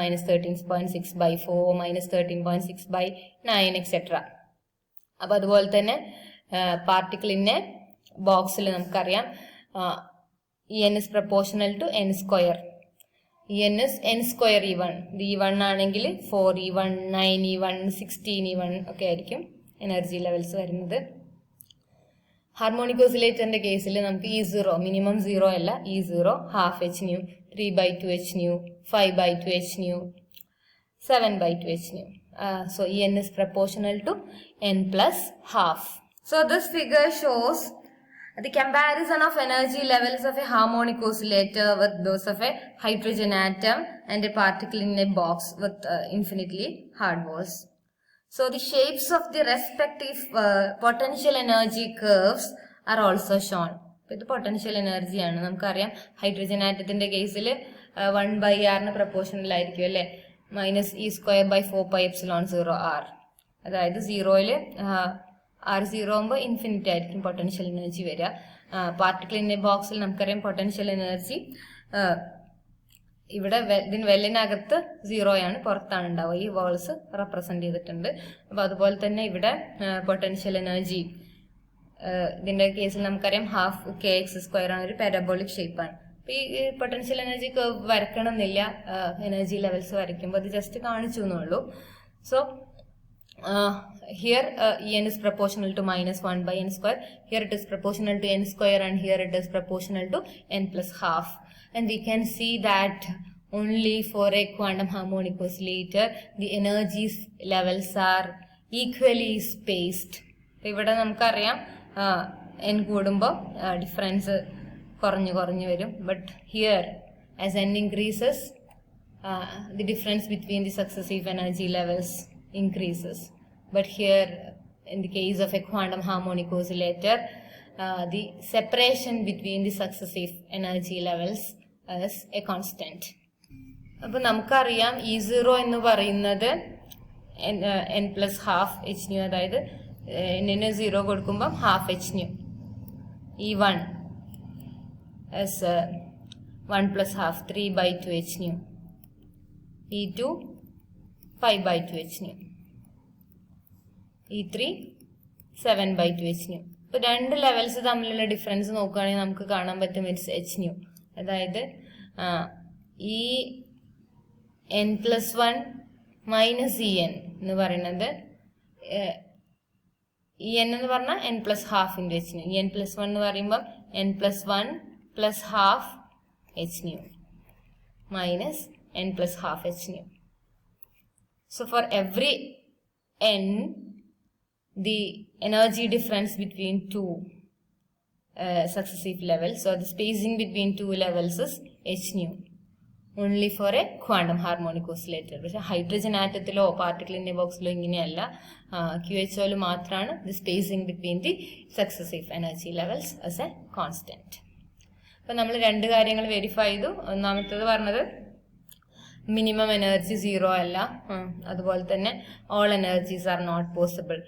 -13.6/4, -13.6/9 എക്സെട്ര. അപ്പൊ അതുപോലെ തന്നെ പാർട്ടിക്കിളിന്റെ ബോക്സിൽ നമുക്കറിയാം En is proportional to n². En is n² E1. ഇത് E1 ആണെങ്കിൽ 4E1, 9E1, 16E1 ഒക്കെ ആയിരിക്കും എനർജി ലെവൽസ് വരുന്നത്. ഹാർമോണിക് ഓസിലേറ്ററിന്റെ കേസിൽ നമുക്ക് E0 മിനിമം 0 അല്ല, E0 ½ hν, 3/2 hν, 5/2 hν, 7/2 hν. So En is proportional to n plus half. So this figure shows the comparison of energy levels of a harmonic oscillator with those of a hydrogen atom and a particle in a box with infinitely hard walls. So the shapes of the respective potential energy curves are also shown. ഇത് potential energy ആണ്. നമുക്കറിയാം hydrogen ആറ്റത്തിന്റെ കേസിൽ 1/r proportional ആയിരിക്കും അല്ലെ, -e²/4πε0r. അതായത് 0-ല് R0 ആകുമ്പോൾ infinity ആയിരിക്കും potential energy വരിക. പാർട്ടിക്കിളിന്റെ ബോക്സിൽ നമുക്കറിയാം പൊട്ടൻഷ്യൽ എനർജി ഇവിടെ ഇതിന് വെല്ലിനകത്ത് 0 ആണ്, പുറത്താണ് ഉണ്ടാവുക. ഈ വോൾസ് റെപ്രസെന്റ് ചെയ്തിട്ടുണ്ട്. അപ്പൊ അതുപോലെ തന്നെ ഇവിടെ പൊട്ടൻഷ്യൽ എനർജി ഇതിന്റെ കേസിൽ നമുക്കറിയാം ½ kx² ആണ്, ഒരു പാരബോളിക് ഷേപ്പാണ്. അപ്പൊ ഈ പൊട്ടൻഷ്യൽ എനർജി വരക്കണമെന്നില്ല, എനർജി ലെവൽസ് വരയ്ക്കുമ്പോൾ അത് ജസ്റ്റ് കാണിച്ചു എന്നുള്ളൂ. So here En is proportional to -1/n². Here it is proportional to n², and here it is proportional to n plus half. And we can see that only for a quantum harmonic oscillator the energy levels are equally spaced. ഇവിടെ നമുക്കറിയാം n കൂടുമ്പോൾ difference കുറഞ്ഞു വരും. But here as n increases the difference between the successive energy levels increases. But here in the case of a quantum harmonic oscillator the separation between the successive energy levels is a constant. അപ്പോൾ നമുക്കറിയാം E0 എന്ന് പറയുന്നത് n plus half hν, അതായത് n-ന് 0 കൊടുക്കുമ്പോൾ ½ hν. E1 is 1 plus half 3/2 hν. E2 5/2 hν. E3 7/2 hν. ഇപ്പൊ രണ്ട് levels തമ്മിലുള്ള difference നോക്കുകയാണെങ്കിൽ നമുക്ക് കാണാൻ പറ്റും ഇറ്റ്സ് hν. അതായത് ഈ n+1 - En എന്ന് പറയുന്നത് En എന്ന് പറഞ്ഞാൽ n plus half into hν. n+1 എന്ന് പറയുമ്പോൾ n+1 plus half hν minus n plus half hν. So for every n the energy difference between two successive levels, so the spacing between two levels is hν only for a quantum harmonic oscillator. പക്ഷെ hydrogen ആറ്റത്തിലോ പാർട്ടിക്കിളിന്റെ ബോക്സിലോ ഇങ്ങനെയല്ല, QHOയിൽ മാത്രമാണ് the spacing between the successive energy levels as a constant. അപ്പൊ നമ്മൾ രണ്ട് കാര്യങ്ങൾ verify ചെയ്തു. ഒന്നാമത്തേത് പറഞ്ഞത് മിനിമം എനർജി 0 അല്ല, അതുപോലെ തന്നെ all energies are not possible.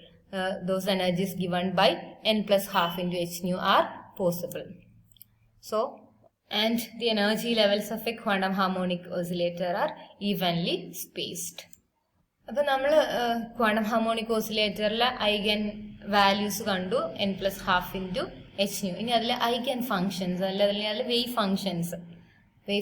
Those energies given by n plus half into hν are possible. So, and the energy levels of a quantum harmonic oscillator are evenly spaced. അപ്പോൾ നമ്മൾ quantum harmonic ഓസിലേറ്ററിലെ eigen values കണ്ടു, n plus half into hν. ഇനി അതിലെ eigen functions അല്ലെങ്കിൽ അതിലെ wave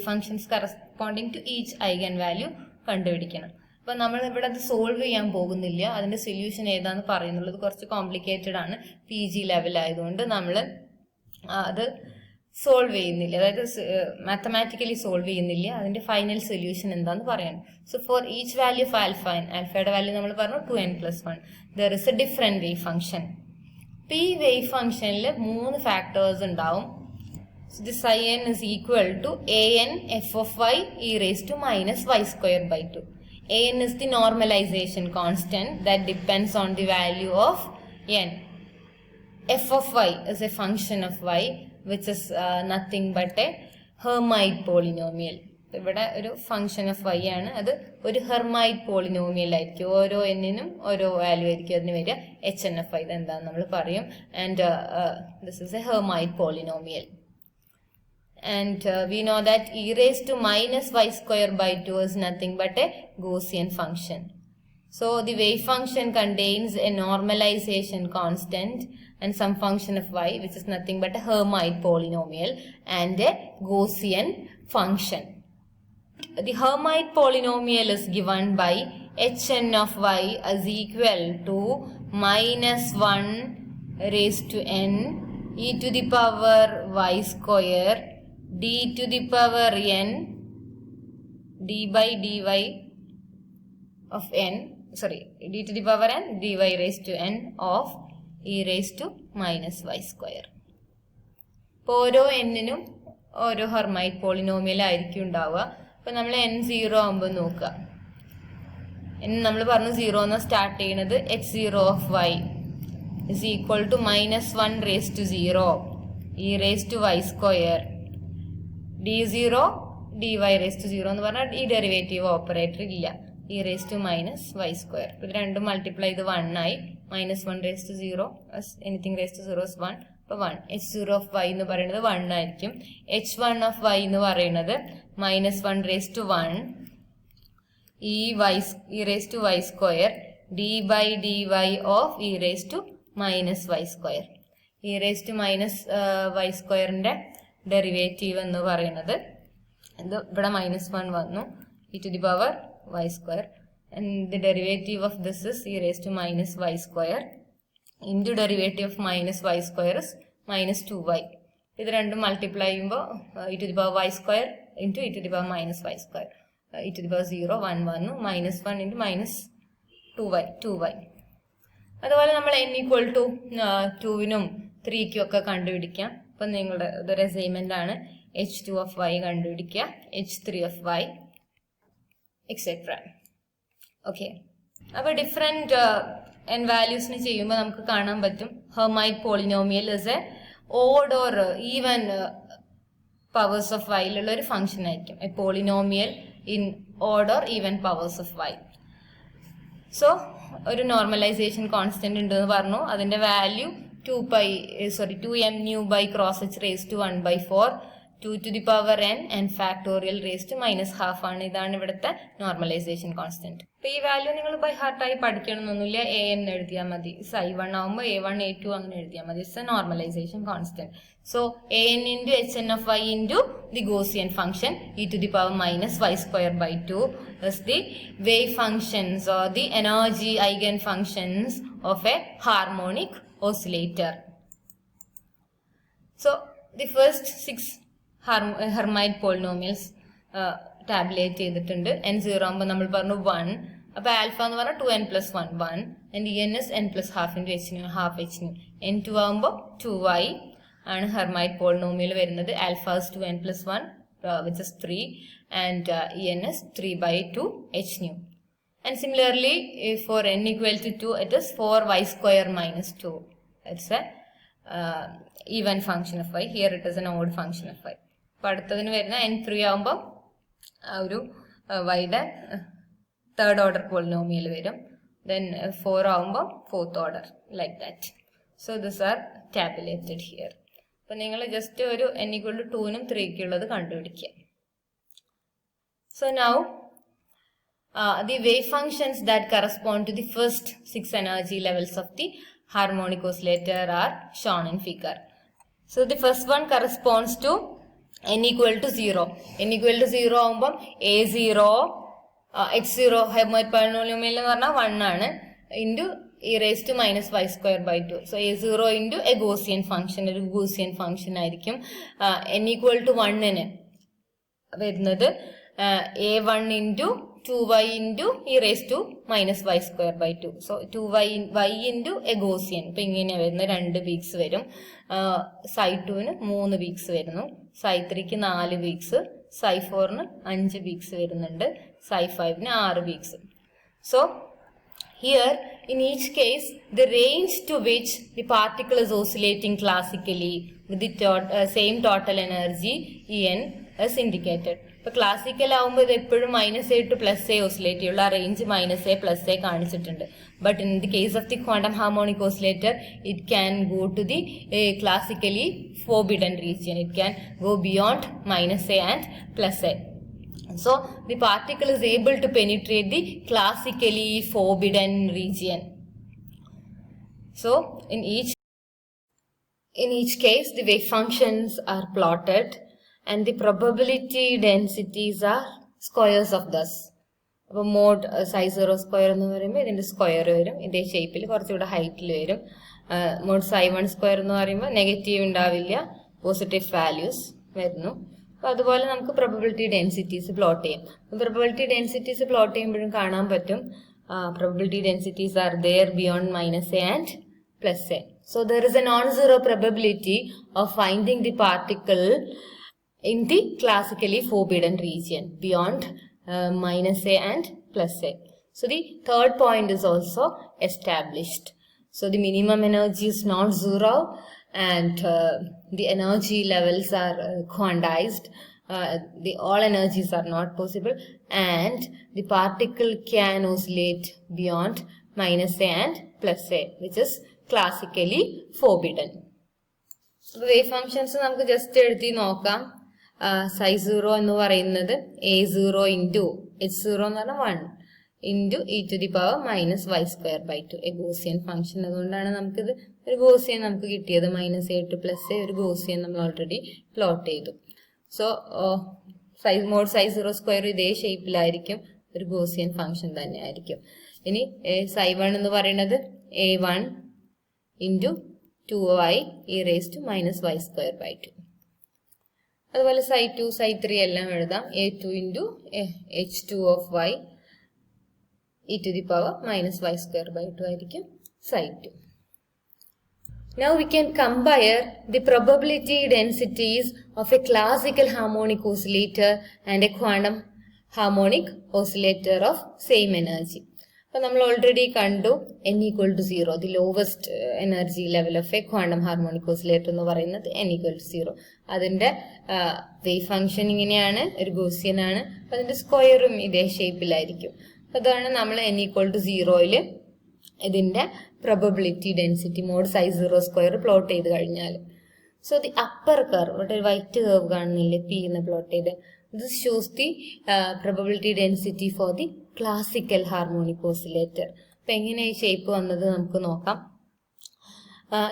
functions corresponding to each eigen value കണ്ടുപിടിക്കണം. അപ്പൊ നമ്മൾ ഇവിടെ അത് സോൾവ് ചെയ്യാൻ പോകുന്നില്ല, അതിന്റെ സൊല്യൂഷൻ ഏതാന്ന് പറയുന്നുള്ളത് കുറച്ച് കോംപ്ലിക്കേറ്റഡ് ആണ്. PG ലെവൽ ആയതുകൊണ്ട് നമ്മൾ അത് സോൾവ് ചെയ്യുന്നില്ല, അതായത് മാത്തമാറ്റിക്കലി സോൾവ് ചെയ്യുന്നില്ല. അതിന്റെ ഫൈനൽ സൊല്യൂഷൻ എന്താന്ന് പറയണം. So for each value of alpha, ആൽഫയുടെ വാല്യൂ നമ്മൾ പറഞ്ഞു 2n+1, there is A different wave function. അപ്പൊ ഈ വേവ് ഫംഗ്ഷനിൽ 3 ഫാക്ടേഴ്സ് ഉണ്ടാവും. So this in is equal to an f of y e raised to minus y²/2. An is the normalization constant that depends on the value of n. F of y is a function of y which is nothing but a Hermite polynomial. ഇവിടെ ഒരു function of y ആണ്, അത് ഒരു Hermite polynomial ആയിരിക്കും. ഓരോ എന്നിനും ഓരോ value ആയിരിക്കും അതിന് വരിക. HNF ഇത് എന്താന്ന് നമ്മൾ പറയും. And this is A Hermite polynomial. And we know that e raised to minus y square by 2 is nothing but a Gaussian function. So the wave function contains a normalization constant and some function of y, which is nothing but a Hermite polynomial and a Gaussian function. The Hermite polynomial is given by Hn of y is equal to minus 1 raised to n e to the power y square d to the power n d by dy of n, sorry, d to the power n dy raised to n of e raised to minus y square. ഓരോ എന്നിനും ഓരോ Hermite polynomial ആയിരിക്കും ഉണ്ടാവുക. അപ്പോൾ നമ്മൾ n 0 ആകുമ്പോൾ നോക്കുക, n നമ്മൾ പറഞ്ഞു 0 എന്ന് സ്റ്റാർട്ട് ചെയ്യുന്നത് h0 of y is equal to minus 1 raised to 0 e raised to y square d0 dy raised to 0 എന്ന് പറഞ്ഞാൽ ഈ ഡെറിവേറ്റീവ് ഓപ്പറേറ്റർ ഇല്ല, e raised to minus y square. ഇത് രണ്ടും മൾട്ടിപ്ലൈ ചെയ്ത് 1 ആയി. minus 1 raised to 0 anything raised to 0 is 1. അപ്പോൾ 1 h0 of y എന്ന് പറയുന്നത് 1 ആയിരിക്കും. h1 of y എന്ന് പറയുന്നത് minus 1 raised to 1 e raised to y square d by dy of e raised to minus y square. e raised to minus y squareന്റെ derivative എന്ന് പറയുന്നത് ഇത് ഇവിടെ -1 വന്നു, e to the power y square, and the derivative of this is e raised to minus y square into derivative of minus y square is minus 2y. ഇത് രണ്ടും multiply ചെയ്യുമ്പോൾ e to the power y square into e to the power minus y square, e to the power 0 1 വന്നു, -1 into minus 2y. അതുപോലെ നമ്മൾ n equal to 2നും 3ക്കും ഒക്കെ കണ്ടുപിടിക്കാം. അപ്പം നിങ്ങളുടെ ഇതൊരു അസൈൻമെന്റ് ആണ്. h2 of y കണ്ടുപിടിക്കുക, h3 of y etcetera. Okay, അപ്പോൾ ഡിഫറെൻറ്റ് n വാല്യൂസിന് ചെയ്യുമ്പോൾ നമുക്ക് കാണാൻ പറ്റും Hermite polynomial is a odd or even powers of വൈയിലുള്ള ഒരു ഫംഗ്ഷൻ ആയിരിക്കും. A polynomial in odd or even powers of y. So ഒരു നോർമലൈസേഷൻ കോൺസ്റ്റന്റ് ഉണ്ടെന്ന് പറഞ്ഞു, അതിന്റെ value 2m nu by cross h raised to 1/4 2 to the power n and factorial raised to -12 ആണ്. ഇതാണ് ഇവിടുത്തെ നോർമലൈസേഷൻ കോൺസ്റ്റന്റ്. അപ്പൊ ഈ വാല്യൂ നിങ്ങൾ ബൈ ഹാർട്ടായി പഠിക്കണമെന്നൊന്നുമില്ല, an എഴുതിയാൽ മതി. i1 ആവുമ്പോൾ a1 a2 അങ്ങനെ എഴുതിയാൽ മതി. It's A normalisation constant. So an into hn of y into the Gaussian function e to the power minus y square by 2 is the wave functions or the energy eigenfunctions of a harmonic oscillator. So the first 6 Hermite polynomials tabulate ചെയ്തിട്ടുണ്ട്. n0 ആകുമ്പോൾ നമ്മൾ പറഞ്ഞു 1, അപ്പോൾ alpha എന്ന് പറഞ്ഞാൽ 2n plus 1 1 and en is n plus half into h nu half h nu. n2 ആകുമ്പോൾ 2y ആണ് Hermite polynomial വരുന്നത്. Alpha is 2n plus 1 which is 3 and en is 3/2 h nu. And similarly, for n equal to 2, it is 4y square minus 2. It's a even function of y. Here it is an odd function of y. അപ്പോൾ അടുത്തതിന് വരുന്ന n3 ആകുമ്പോൾ ഒരു വൈയുടെ third order polynomial വരും. Then 4 ആകുമ്പോൾ fourth order, like that. So this are tabulated here. അപ്പം നിങ്ങൾ just ഒരു n equal to 2നും 3ക്കും ഉള്ളത് കണ്ടുപിടിക്കുക. So now the wave functions that correspond to the first 6 energy levels of the harmonic oscillator are shown in figure. So the first one corresponds to n equal to 0. n equal to 0 ആകുമ്പം a0 h0 Hermite polynomial എന്ന് പറഞ്ഞാൽ 1 ആണ് into e raised to minus y square by 2. So a0 into a Gaussian function, ഒരു Gaussian function ആയിരിക്കും. n equal to 1ന് വരുന്നത് a1 into 2y into e raised to minus y square by 2. So 2y into a Gaussian. ഇപ്പം ഇങ്ങനെ വരുന്ന 2 weeks വരും. psi2ന് 3 weeks വരുന്നു, psi3ക്ക് 4 weeks, psi4ന് 5 weeks വരുന്നുണ്ട്, psi5ന് 6 weeks. So here in each case the range to which the particle is oscillating classically with the same total energy En as indicated. ഇപ്പോൾ classical ആകുമ്പോൾ ഇത് എപ്പോഴും -a to +a ഓസിലേറ്റ് ചെയ്യുള്ളൂ. ആ range -a+a കാണിച്ചിട്ടുണ്ട്. But in the case of the quantum harmonic oscillator it can go to the classically forbidden region. It can go beyond -a and +a. So the particle is able to penetrate the classically forbidden region. So in each case the wave functions are plotted and the probability densities are squares of this. അപ്പോൾ mode ψ0 square എന്ന് പറയുമ്പോൾ ഇതിന്റെ square വരും, ഇതേ ഷേപ്പിൽ കുറച്ചുകൂടെ ഹൈറ്റിൽ വരും. മോഡ് ψ1 സ്ക്വയർ എന്ന് പറയുമ്പോൾ നെഗറ്റീവ് ഉണ്ടാവില്ല, പോസിറ്റീവ് വാല്യൂസ് വരുന്നു. അപ്പോൾ അതുപോലെ നമുക്ക് പ്രോബബിലിറ്റി ഡെൻസിറ്റീസ് പ്ലോട്ട് ചെയ്യാം. പ്രോബബിലിറ്റി ഡെൻസിറ്റീസ് പ്ലോട്ട് ചെയ്യുമ്പോഴും കാണാൻ പറ്റും probability densities are there beyond -a and +a. So there is a non-zero probability of finding the particle in the classically forbidden region beyond -a and +a. So the third point is also established. So the minimum energy is not zero and the energy levels are quantized. All energies are not possible and the particle can oscillate beyond -a and +a, which is classically forbidden. Wave functions നമുക്ക് just എഴുതി നോക്കാം. ψ0 എന്ന് പറയുന്നത് a0 into h0 എന്ന് പറഞ്ഞാൽ 1 into e⁻⁻y²/2 A Gaussian function. അതുകൊണ്ടാണ് നമുക്കിത് ഒരു ഗോസിയൻ നമുക്ക് കിട്ടിയത്. -a to +a ഒരു ഗോസിയൻ നമ്മൾ ഓൾറെഡി പ്ലോട്ട് ചെയ്തു. സോ മോഡ് ψ0 സ്ക്വയർ ഇതേ ഷേപ്പിലായിരിക്കും, ഒരു ഗോസിയൻ ഫംഗ്ഷൻ തന്നെ ആയിരിക്കും. ഇനി ψ1 എന്ന് പറയുന്നത് a1 into 2y e⁻⁻y²/2. അതുപോലെ ψ2 ψ3 എല്ലാം എഴുതാം. a2 into h2 of y e⁻⁻y²/2 ആയിരിക്കും ψ2. Now we can compare the probability densities of a classical harmonic oscillator and a quantum harmonic oscillator of same energy. അപ്പോൾ നമ്മൾ ഓൾറെഡി കണ്ടു n = 0, the lowest energy level of A quantum harmonic oscillator എന്ന് പറയുന്നത് n = 0. അതിന്റെ wave function ഇങ്ങനെയാണ്, ഒരു Gaussian ആണ്. അപ്പം അതിന്റെ സ്ക്വയറും ഇതേ ഷേപ്പിലായിരിക്കും. അതാണ് നമ്മൾ n = 0-ൽ ഇതിന്റെ probability density mod ψ0 square plot ചെയ്ത് കഴിഞ്ഞാൽ. സോ ദി അപ്പർ കർവ്, ഇവിടെ ഒരു വൈറ്റ് കർവ് കാണുന്നില്ലേ, p എന്ന് പ്ലോട്ട് ചെയ്ത്, this shows the probability density for the classical harmonic oscillator. അപ്പം എങ്ങനെ ഈ ഷേപ്പ് വന്നത് നമുക്ക് നോക്കാം.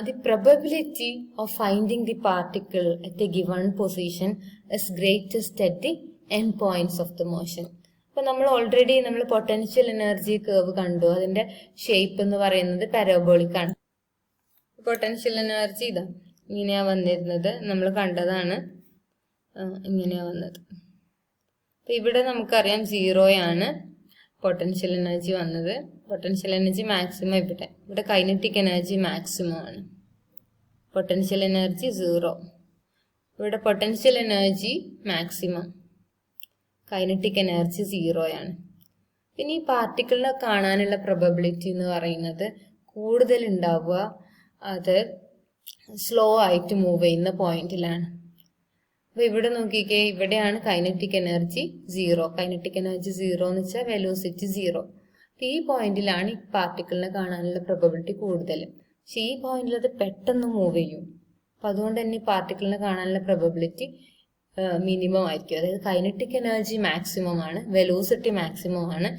The probability of finding the particle at a given position is greatest at the end points of the motion. അപ്പോൾ നമ്മൾ already potential energy curve കണ്ടു. അതിന്റെ ഷേപ്പ് എന്ന് പറയുന്നത് പാരബോളിക് ആണ്. പൊട്ടൻഷ്യൽ എനർജി ഇതാ ഇങ്ങനെയാ വന്നിരുന്നത്, നമ്മൾ കണ്ടതാണ്, ഇങ്ങനെയാ വന്നത്. അപ്പൊ ഇവിടെ നമുക്കറിയാം 0 ആണ് പൊട്ടൻഷ്യൽ എനർജി വന്നത്. പൊട്ടൻഷ്യൽ എനർജി മാക്സിമം ഇവിടെ കൈനറ്റിക് എനർജി മാക്സിമം ആണ്. പൊട്ടൻഷ്യൽ എനർജി 0, ഇവിടെ potential energy maximum, kinetic energy 0 ആണ്. പിന്നെ ഈ പാർട്ടിക്കിളിനെ കാണാനുള്ള പ്രോബബിലിറ്റി എന്ന് പറയുന്നത് കൂടുതൽ ഉണ്ടാവുക അത് സ്ലോ ആയിട്ട് മൂവ് ചെയ്യുന്ന പോയിന്റിലാണ്. അപ്പൊ ഇവിടെ നോക്കിക്കേ, ഇവിടെയാണ് കൈനറ്റിക് എനർജി 0. കൈനറ്റിക് എനർജി 0 എന്ന് വെച്ചാൽ വെലോസിറ്റി 0. ഈ പോയിന്റിലാണ് ഈ പാർട്ടിക്കിളിനെ കാണാനുള്ള പ്രോബബിലിറ്റി കൂടുതൽ. പക്ഷെ ഈ പോയിന്റിൽ അത് പെട്ടെന്ന് മൂവ് ചെയ്യും. അപ്പൊ അതുകൊണ്ട് തന്നെ ഈ പാർട്ടിക്കിളിനെ കാണാനുള്ള പ്രോബബിലിറ്റി മിനിമം ആയിരിക്കും. അതായത് കൈനറ്റിക് എനർജി മാക്സിമം ആണ്, വെലോസിറ്റി മാക്സിമം ആണ്.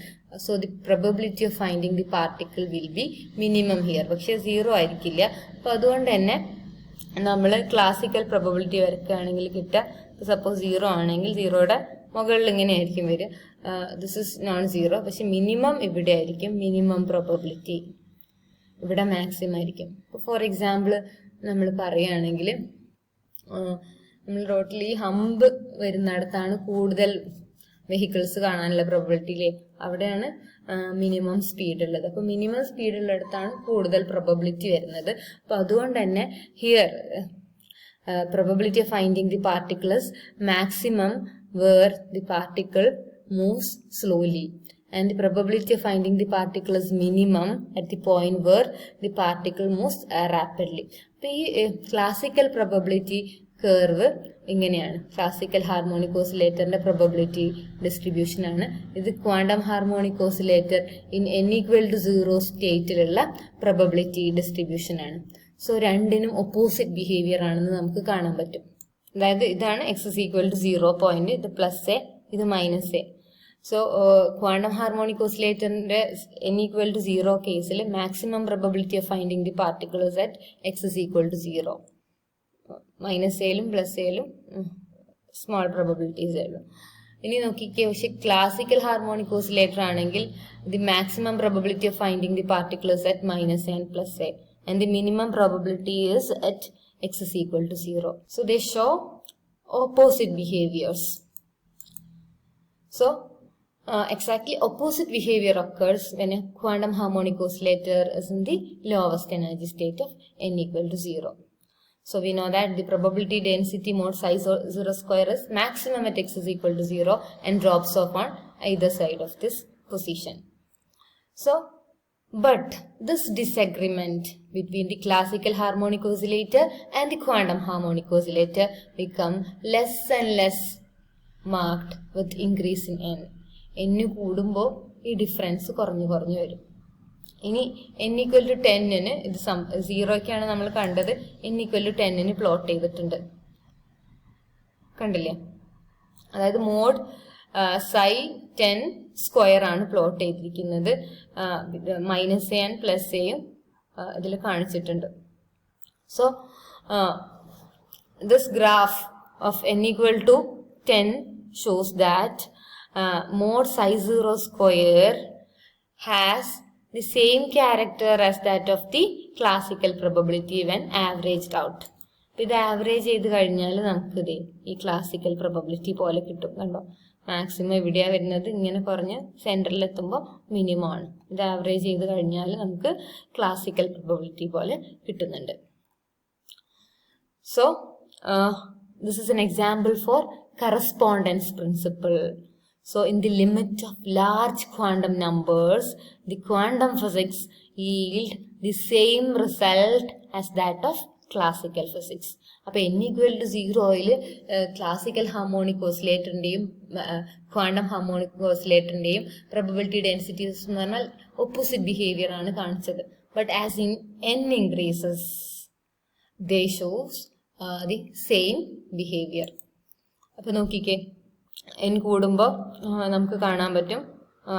So the probability of finding the particle will be minimum here. പക്ഷെ 0 ആയിരിക്കില്ല. അപ്പൊ അതുകൊണ്ട് തന്നെ നമ്മൾ ക്ലാസിക്കൽ പ്രോബബിലിറ്റി വരയ്ക്കുകയാണെങ്കിൽ കിട്ടുക, സപ്പോസ് 0 ആണെങ്കിൽ 0യുടെ മുകളിൽ ഇങ്ങനെ ആയിരിക്കും വരിക. ദിസ് ഇസ് നോൺ 0, പക്ഷെ മിനിമം ഇവിടെ ആയിരിക്കും. മിനിമം പ്രോബബിലിറ്റി ഇവിടെ മാക്സിമം ആയിരിക്കും. ഇപ്പോൾ ഫോർ എക്സാമ്പിൾ നമ്മൾ പറയുകയാണെങ്കിൽ നമ്മൾ റോട്ടിൽ ഈ ഹമ്പ് വരുന്നിടത്താണ് കൂടുതൽ വെഹിക്കിൾസ് കാണാനുള്ള പ്രോബബിലിറ്റിയിലെ, അവിടെയാണ് മിനിമം സ്പീഡ് ഉള്ളത്. അപ്പോൾ മിനിമം സ്പീഡ് ഉള്ളിടത്താണ് കൂടുതൽ പ്രോബബിലിറ്റി വരുന്നത്. അപ്പോൾ അതുകൊണ്ട് തന്നെ here probability of finding the particle is maximum where the particle moves slowly, and the probability of finding the particle is minimum at the point where the particle moves rapidly. അപ്പോൾ ഈ classical probability curve ഇങ്ങനെയാണ്. Classical harmonic ഓസിലേറ്ററിന്റെ probability distribution ആണ് ഇത്. Quantum harmonic oscillator in n=0 സ്റ്റേറ്റിലുള്ള probability distribution ആണ്. So രണ്ടിനും opposite behaviour ആണെന്ന് നമുക്ക് കാണാൻ പറ്റും. അതായത് ഇതാണ് x=0 പോയിന്റ്, ഇത് +a, ഇത് -a. സോ ക്വാണ്ടം ഹാർമോണിക് ഓസിലേറ്ററിന്റെ n=0 കേസിൽ maximum probability of finding the particles at x=0. -aയിലും +aയിലും സ്മോൾ പ്രോബബിലിറ്റീസേ ഉള്ളൂ. ഇനി നോക്കിക്കേ, പക്ഷെ ക്ലാസിക്കൽ ഹാർമോണിക് ഓസിലേറ്റർ ആണെങ്കിൽ the maximum probability of finding the particles at -a and +a, and the minimum probability is at x=0. So they show opposite behaviors. So exactly opposite behavior occurs when a quantum harmonic oscillator is in the lowest energy state of n=0. So we know that the probability density mod psi 0 square is maximum at x=0 and drops off on either side of this position. So but this disagreement between the classical harmonic oscillator and the quantum harmonic oscillator become less and less marked with increase in n. n കൂടുമ്പോൾ ഈ difference കുറഞ്ഞു വരും. ഇനി n=10-ന് ഇത് 0-ക്കാണ് നമ്മൾ കണ്ടത്. n=10-ന് plot ചെയ്തിട്ടുണ്ട്, കണ്ടില്ലേ? അതായത് മോഡ് psi 10 സ്ക്വയർ ആണ് പ്ലോട്ട് ചെയ്തിരിക്കുന്നത്. -a and +aയും ഇതിൽ കാണിച്ചിട്ടുണ്ട്. So this graph of n=10 shows that mod psi 0 square has the same character as that of the classical probability when averaged out. ഇത് ആവറേജ് ചെയ്ത് കഴിഞ്ഞാൽ നമുക്കിത് ഈ ക്ലാസിക്കൽ പ്രോബബിലിറ്റി പോലെ കിട്ടും. കണ്ടോ, മാക്സിമം എവിടെയാണ് വരുന്നത്, ഇങ്ങനെ കുറഞ്ഞ് സെൻറ്ററിൽ എത്തുമ്പോൾ മിനിമം ആണ്. ഇത് ആവറേജ് ചെയ്ത് കഴിഞ്ഞാൽ നമുക്ക് ക്ലാസിക്കൽ പ്രോബബിലിറ്റി പോലെ കിട്ടുന്നുണ്ട്. So this is an example for correspondence principle. So in the limit of large quantum numbers, the quantum physics yield the same result as that of classical physics. അപ്പോൾ n=0-യിൽ classical harmonic ഓസിലേറ്ററിൻ്റെയും quantum harmonic ഓസിലേറ്ററിൻ്റെയും probability densities എന്ന് പറഞ്ഞാൽ opposite behaviour ആണ് കാണിച്ചത്. But as in n increases, they shows the same behavior. അപ്പോൾ നോക്കിക്കേ, n കൂടുമ്പോൾ നമുക്ക് കാണാൻ പറ്റും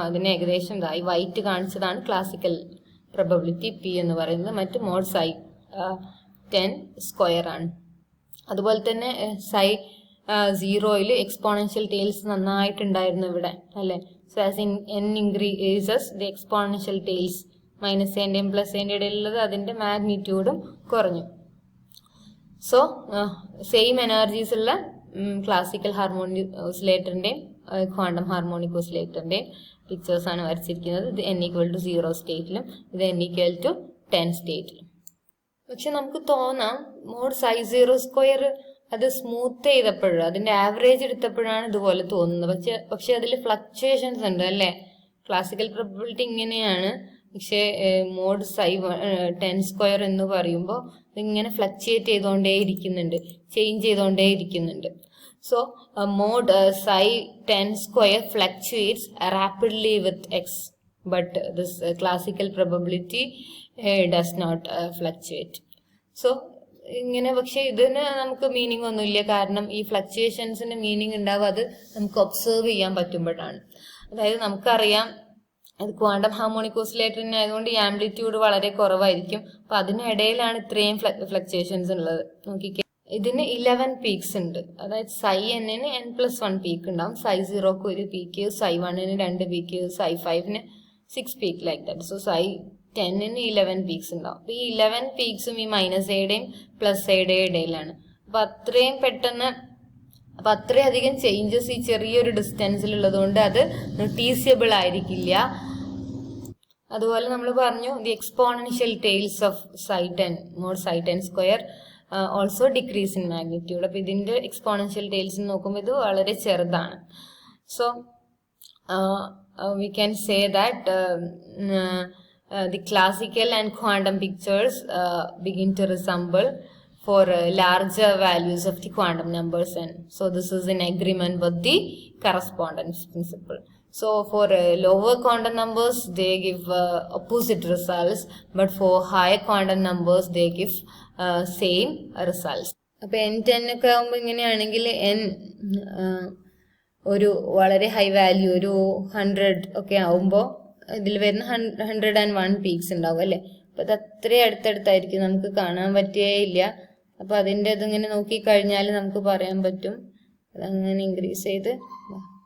അതിന് ഏകദേശം ഈ വൈറ്റ് കാണിച്ചതാണ് ക്ലാസിക്കൽ പ്രോബബിലിറ്റി p എന്ന് പറയുന്നത്. മറ്റ് മോഡ് psi 10 സ്ക്വയർ ആണ്. അതുപോലെ തന്നെ psi 0-യിൽ എക്സ്പോണൻഷ്യൽ ടെയിൽസ് നന്നായിട്ടുണ്ടായിരുന്നു ഇവിടെ, അല്ലേ? So as in n increases the exponential tails -a-ൻ്റെയും +a-ൻ്റെ ഇടയിലുള്ളത് അതിൻ്റെ മാഗ്നിറ്റ്യൂഡും കുറഞ്ഞു. സോ സെയിം എനർജീസ് ഉള്ള ക്ലാസിക്കൽ ഹാർമോണിക് ഓസിലേറ്ററിൻ്റെയും ക്വാണ്ടം ഹാർമോണിക് ഓസിലേറ്ററിൻ്റെയും പിക്ചേഴ്സാണ് വരച്ചിരിക്കുന്നത്. ഇത് n=0 സ്റ്റേറ്റിലും ഇത് n=10 സ്റ്റേറ്റിലും. പക്ഷെ നമുക്ക് തോന്നാം മോഡ് psi 0 സ്ക്വയർ അത് സ്മൂത്ത് ചെയ്തപ്പോഴും അതിൻ്റെ ആവറേജ് എടുത്തപ്പോഴാണ് ഇതുപോലെ തോന്നുന്നത്. പക്ഷെ അതിൽ ഫ്ലക്ച്വേഷൻസ് ഉണ്ട്, അല്ലേ? ക്ലാസിക്കൽ പ്രോബബിലിറ്റി ഇങ്ങനെയാണ്, പക്ഷേ മോഡ് psi 10 സ്ക്വയർ എന്ന് പറയുമ്പോൾ ഇതിങ്ങനെ ഫ്ലക്ച്വേറ്റ് ചെയ്തുകൊണ്ടേ ഇരിക്കുന്നുണ്ട്, ചേഞ്ച് ചെയ്തുകൊണ്ടേ ഇരിക്കുന്നുണ്ട്. So mod psi 10 square fluctuates rapidly with x, but this classical probability does not fluctuate. So ഇങ്ങനെ, പക്ഷെ ഇതിന് നമുക്ക് മീനിങ് ഒന്നുമില്ല, കാരണം ഈ ഫ്ലക്ച്വേഷൻസിന് മീനിങ് ഉണ്ടാവും അത് നമുക്ക് ഒബ്സർവ് ചെയ്യാൻ പറ്റുമ്പോഴാണ്. അതായത് നമുക്കറിയാം അത് ക്വാണ്ടം ഹാർമോണിക് ഓസിലേറ്ററിന് ആയതുകൊണ്ട് ഈ ആംപ്ലിറ്റ്യൂഡ് വളരെ കുറവായിരിക്കും. അപ്പൊ അതിനിടയിലാണ് ഇത്രയും ഫ്ലക്ച്വേഷൻസ് ഉള്ളത്. നോക്കിക്കേ, ഇതിന് 11 പീക്സ് ഉണ്ട്. അതായത് psi n-ന് n+1 പീക്ക് ഉണ്ടാവും, psi 0-ക്ക് 1 peak, psi 1-ന് 2 peak, psi 5-ന് 6 peak, like that. So psi 10-ന് 11 peaks ഉണ്ടാവും. അപ്പൊ ഈ 11 പീക്സും ഈ -a-യുടെയും +a-യുടെയും ഇടയിലാണ്. അപ്പൊ അത്രയും പെട്ടെന്ന്, അപ്പൊ അത്രയധികം ചേഞ്ചസ് ഈ ചെറിയൊരു ഡിസ്റ്റൻസിൽ ഉള്ളതുകൊണ്ട് അത് നോട്ടീസിയബിൾ ആയിരിക്കില്ല. അതുപോലെ നമ്മൾ പറഞ്ഞു the exponential tails of psi 10 mod psi 10 square also decrease in magnitude. അപ്പോൾ ഇതിൻ്റെ എക്സ്പോണൻഷ്യൽ ടെയിൽസ് നോക്കുമ്പോൾ ഇത് വളരെ ചെറുതാണ്. So we can say that the classical and quantum pictures begin to resemble for larger values of the quantum numbers n. So this is in agreement with the correspondence principle. So for lower quantum numbers they give opposite results, but for higher quantum numbers they give same results. അപ്പോൾ n10 ഒക്കെ ആകുമ്പോൾ ഇങ്ങനെയാണെങ്കിൽ n ഒരു വളരെ high value ഒരു 100 ഒക്കെ ആവുമ്പോൾ ഇതിൽ വരുന്ന 101 പീക്സ് ഉണ്ടാവും അല്ലേ. അപ്പോൾ അത് അത്രയും അടുത്തടുത്തായിരിക്കും, നമുക്ക് കാണാൻ പറ്റുകയില്ല. അപ്പോൾ അതിൻ്റെ ഇതിങ്ങനെ നോക്കിക്കഴിഞ്ഞാൽ നമുക്ക് പറയാൻ പറ്റും അതങ്ങനെ ഇൻക്രീസ് ചെയ്ത്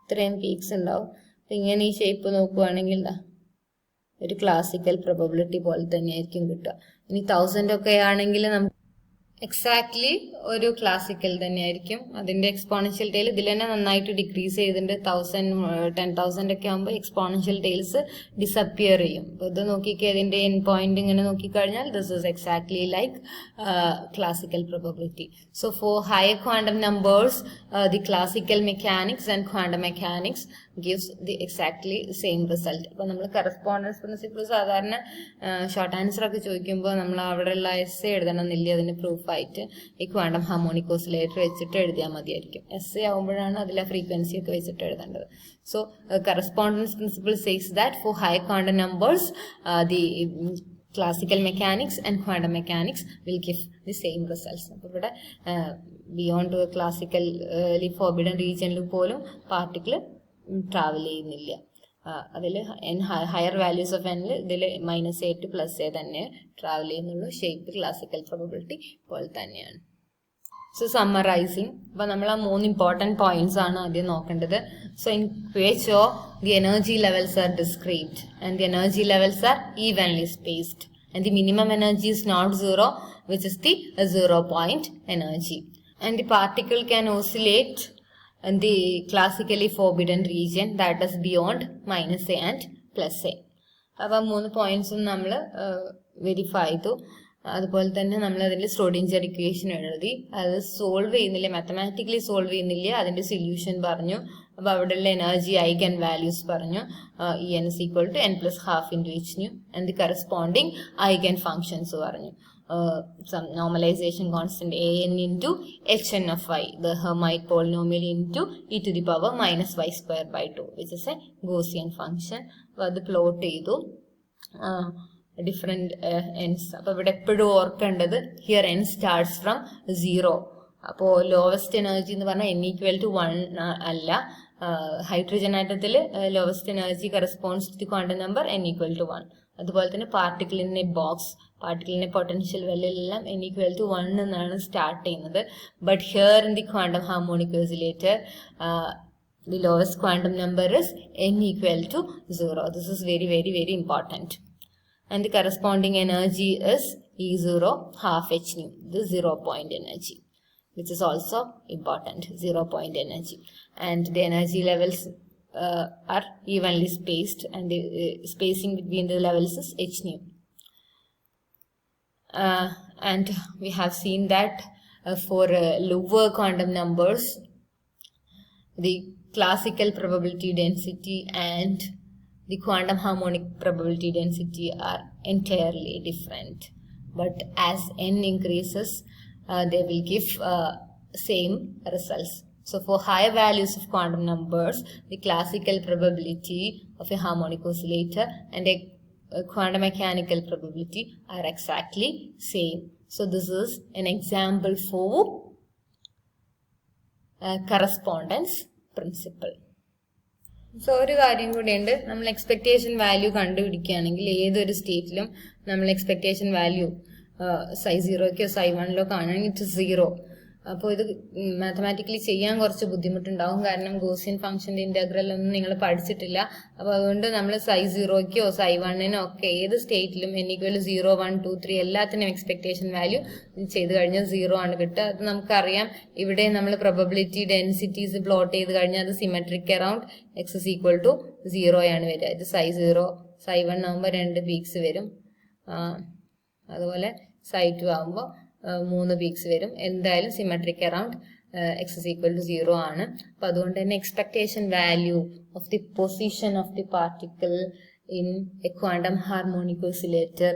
ഇത്രയും പീക്സ് ഉണ്ടാവും. അപ്പം ഇങ്ങനെ ഈ ഷേപ്പ് നോക്കുവാണെങ്കിൽ ഒരു ക്ലാസിക്കൽ പ്രോബബിലിറ്റി പോലെ തന്നെയായിരിക്കും കിട്ടുക. ഇനി 1000 ഒക്കെ ആണെങ്കിൽ നമുക്ക് എക്സാക്ട്ലി ഒരു ക്ലാസിക്കൽ തന്നെയായിരിക്കും. അതിൻ്റെ എക്സ്പോണൻഷ്യൽ ടെയിൽ ഇതിൽ തന്നെ നന്നായിട്ട് ഡിക്രീസ് ചെയ്തിട്ടുണ്ട്. 1000 10,000 ഒക്കെ ആകുമ്പോൾ എക്സ്പോണൻഷ്യൽ ടെയിൽസ് ഡിസപ്പിയർ ചെയ്യും. അപ്പോൾ ഇത് നോക്കിക്കേ, അതിൻ്റെ എൻ പോയിന്റ് ഇങ്ങനെ നോക്കിക്കഴിഞ്ഞാൽ this is exactly like classical probability. So for higher quantum numbers the classical mechanics and quantum mechanics gives the exactly same result. അപ്പോൾ നമ്മൾ കറസ്പോണ്ടൻസ് പ്രിൻസിപ്പിൾ സാധാരണ ഷോർട്ട് ആൻസർ ഒക്കെ ചോദിക്കുമ്പോൾ നമ്മൾ അവിടെയുള്ള എസ്സേ എഴുതണമെന്നില്ല, അതിന് പ്രൂഫായിട്ട് ഈ ക്വാണ്ടം ഹാർമോണിക് ഓസിലേറ്റർ വെച്ചിട്ട് എഴുതിയാൽ മതിയായിരിക്കും. എസ്സേ ആകുമ്പോഴാണ് അതിലെ ഫ്രീക്വൻസി ഒക്കെ വെച്ചിട്ട് എഴുതേണ്ടത്. So correspondence principle says that for high quantum numbers the classical mechanics and quantum mechanics will give the same results. അപ്പോൾ ഇവിടെ ബിയോണ്ട് ക്ലാസിക്കലി ഫോർബിഡൻ റീജിയനിൽ പോലും പാർട്ടിക്കിൾ ട്രാവൽ ചെയ്യുന്നില്ല. അതിൽ ഹയർ വാല്യൂസ് ഓഫ് എന്നിൽ ഇതിൽ -a to +a തന്നെ travel ചെയ്യുന്നുള്ളൂ. ഷേപ്പ് ക്ലാസിക്കൽ പ്രോബബിലിറ്റി പോലെ തന്നെയാണ്. സോ സമ്മറൈസിങ്, അപ്പോൾ നമ്മൾ ആ 3 ഇമ്പോർട്ടൻറ്റ് പോയിന്റ്സ് ആണ് ആദ്യം നോക്കേണ്ടത്. So in QHO the energy levels are discrete and the energy levels are evenly spaced and the minimum energy is not zero, which is the 0 point energy, and the particle can oscillate in the classically forbidden region, that is beyond -a and +a. അപ്പോൾ 3 പോയിന്റ്സും നമ്മൾ verify ചെയ്തു. അതുപോലെ തന്നെ നമ്മൾ അതിൽ സ്ക്രോഡിഞ്ചർ equation എഴുതി, അത് solve ചെയ്യുന്നില്ല, മാത്തമാറ്റിക്കലി സോൾവ് ചെയ്യുന്നില്ല, അതിൻ്റെ സൊല്യൂഷൻ പറഞ്ഞു. അപ്പോൾ അവിടെയുള്ള എനർജി ഐഗൻ വാല്യൂസ് പറഞ്ഞു. En is equal to n+12 into h nu and the corresponding eigen functions പറഞ്ഞു. Some normalization constant an into hn of y, the Hermite polynomial into e to the power -y²/2, which is a Gaussian function. അപ്പോൾ അത് plot ചെയ്തു different എൻസ്. അപ്പോൾ ഇവിടെ എപ്പോഴും ഓർക്കേണ്ടത് here N starts from 0. അപ്പോൾ lowest energy എന്ന് പറഞ്ഞാൽ n=1 അല്ല. ഹൈഡ്രജൻ ആറ്റത്തിൽ lowest energy corresponds to the quantum number n=1. അതുപോലെ തന്നെ പാർട്ടിക്കിളിൻ്റെ ബോക്സ്, പാർട്ടിക്കിളിൻ്റെ പൊട്ടൻഷ്യൽ വാല്യൂലെല്ലാം n=1 എന്നാണ് സ്റ്റാർട്ട് ചെയ്യുന്നത്. But here in the quantum harmonic oscillator the lowest quantum number is n=0. This is very, very, very important. And the corresponding energy is E0 half h nu, the 0 point energy, which is also important, 0 point energy. And the energy levels are evenly spaced, and the spacing between the levels is h nu. And we have seen that for lower quantum numbers, the classical probability density and the quantum harmonic probability density are entirely different. But as n increases, they will give same results. So for higher values of quantum numbers, the classical probability of a harmonic oscillator and a quantum mechanical probability are exactly same. So this is an example for correspondence principle. So ഒരു കാര്യം കൂടിയുണ്ട്, നമ്മൾ expectation value കണ്ടുപിടിക്കുകയാണെങ്കിൽ ഏതൊരു സ്റ്റേറ്റിലും നമ്മൾ expectation value ψ0 ψ1 കാണുകയാണെങ്കിൽ it 0. അപ്പോൾ ഇത് mathematically ചെയ്യാൻ കുറച്ച് ബുദ്ധിമുട്ടുണ്ടാവും, കാരണം ഗോസിയൻ ഫംഗ്ഷൻ്റെ ഇൻ്റഗ്രൽ ഒന്നും നിങ്ങൾ പഠിച്ചിട്ടില്ല. അപ്പോൾ അതുകൊണ്ട് നമ്മൾ ψ0 ψ1 ഒക്കെ ഏത് സ്റ്റേറ്റിലും n=0 1 2 3 എല്ലാത്തിനും എക്സ്പെക്ടേഷൻ വാല്യൂ ചെയ്ത് കഴിഞ്ഞാൽ 0 ആണ് കിട്ടുക. അത് നമുക്കറിയാം. ഇവിടെ നമ്മൾ പ്രോബബിലിറ്റി ഡെൻസിറ്റീസ് പ്ലോട്ട് ചെയ്ത് കഴിഞ്ഞാൽ അത് സിമെട്രിക് അറൗണ്ട് x=0 ആണ് വരിക. ഇത് ψ0 ψ1 ആകുമ്പോൾ 2 പീക്സ് വരും, അതുപോലെ ψ2 ആകുമ്പോൾ 3 പീക്സ് വരും. എന്തായാലും സിമെട്രിക് അറൗണ്ട് x=0 ആണ്. അപ്പോൾ അതുകൊണ്ട് തന്നെ expectation value of the position of the particle in a quantum harmonic oscillator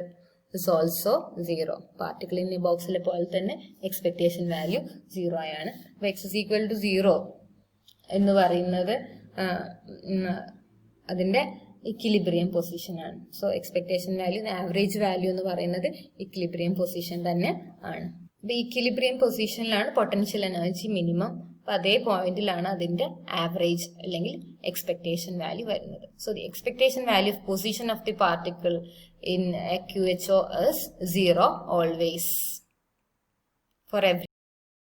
is also 0. Particle in a boxിലെ പോലെ തന്നെ expectation value 0 ആയാണ്. അപ്പോൾ x is equal to 0 എന്ന് പറയുന്നത് അതിൻ്റെ ഇക്വിലിബ്രിയം പൊസിഷൻ ആണ്. So expectation value average value എന്ന് പറയുന്നത് ഇക്വിലിബ്രിയം പൊസിഷൻ തന്നെ ആണ്. അപ്പോൾ ഇക്വിലിബ്രിയം പൊസിഷനിലാണ് പൊട്ടൻഷ്യൽ എനർജി മിനിമം. അപ്പോൾ അതേ പോയിന്റിലാണ് അതിൻ്റെ ആവറേജ് അല്ലെങ്കിൽ എക്സ്പെക്ടേഷൻ വാല്യൂ വരുന്നത്. So the expectation value of position of the particle in a QHO is 0 always for every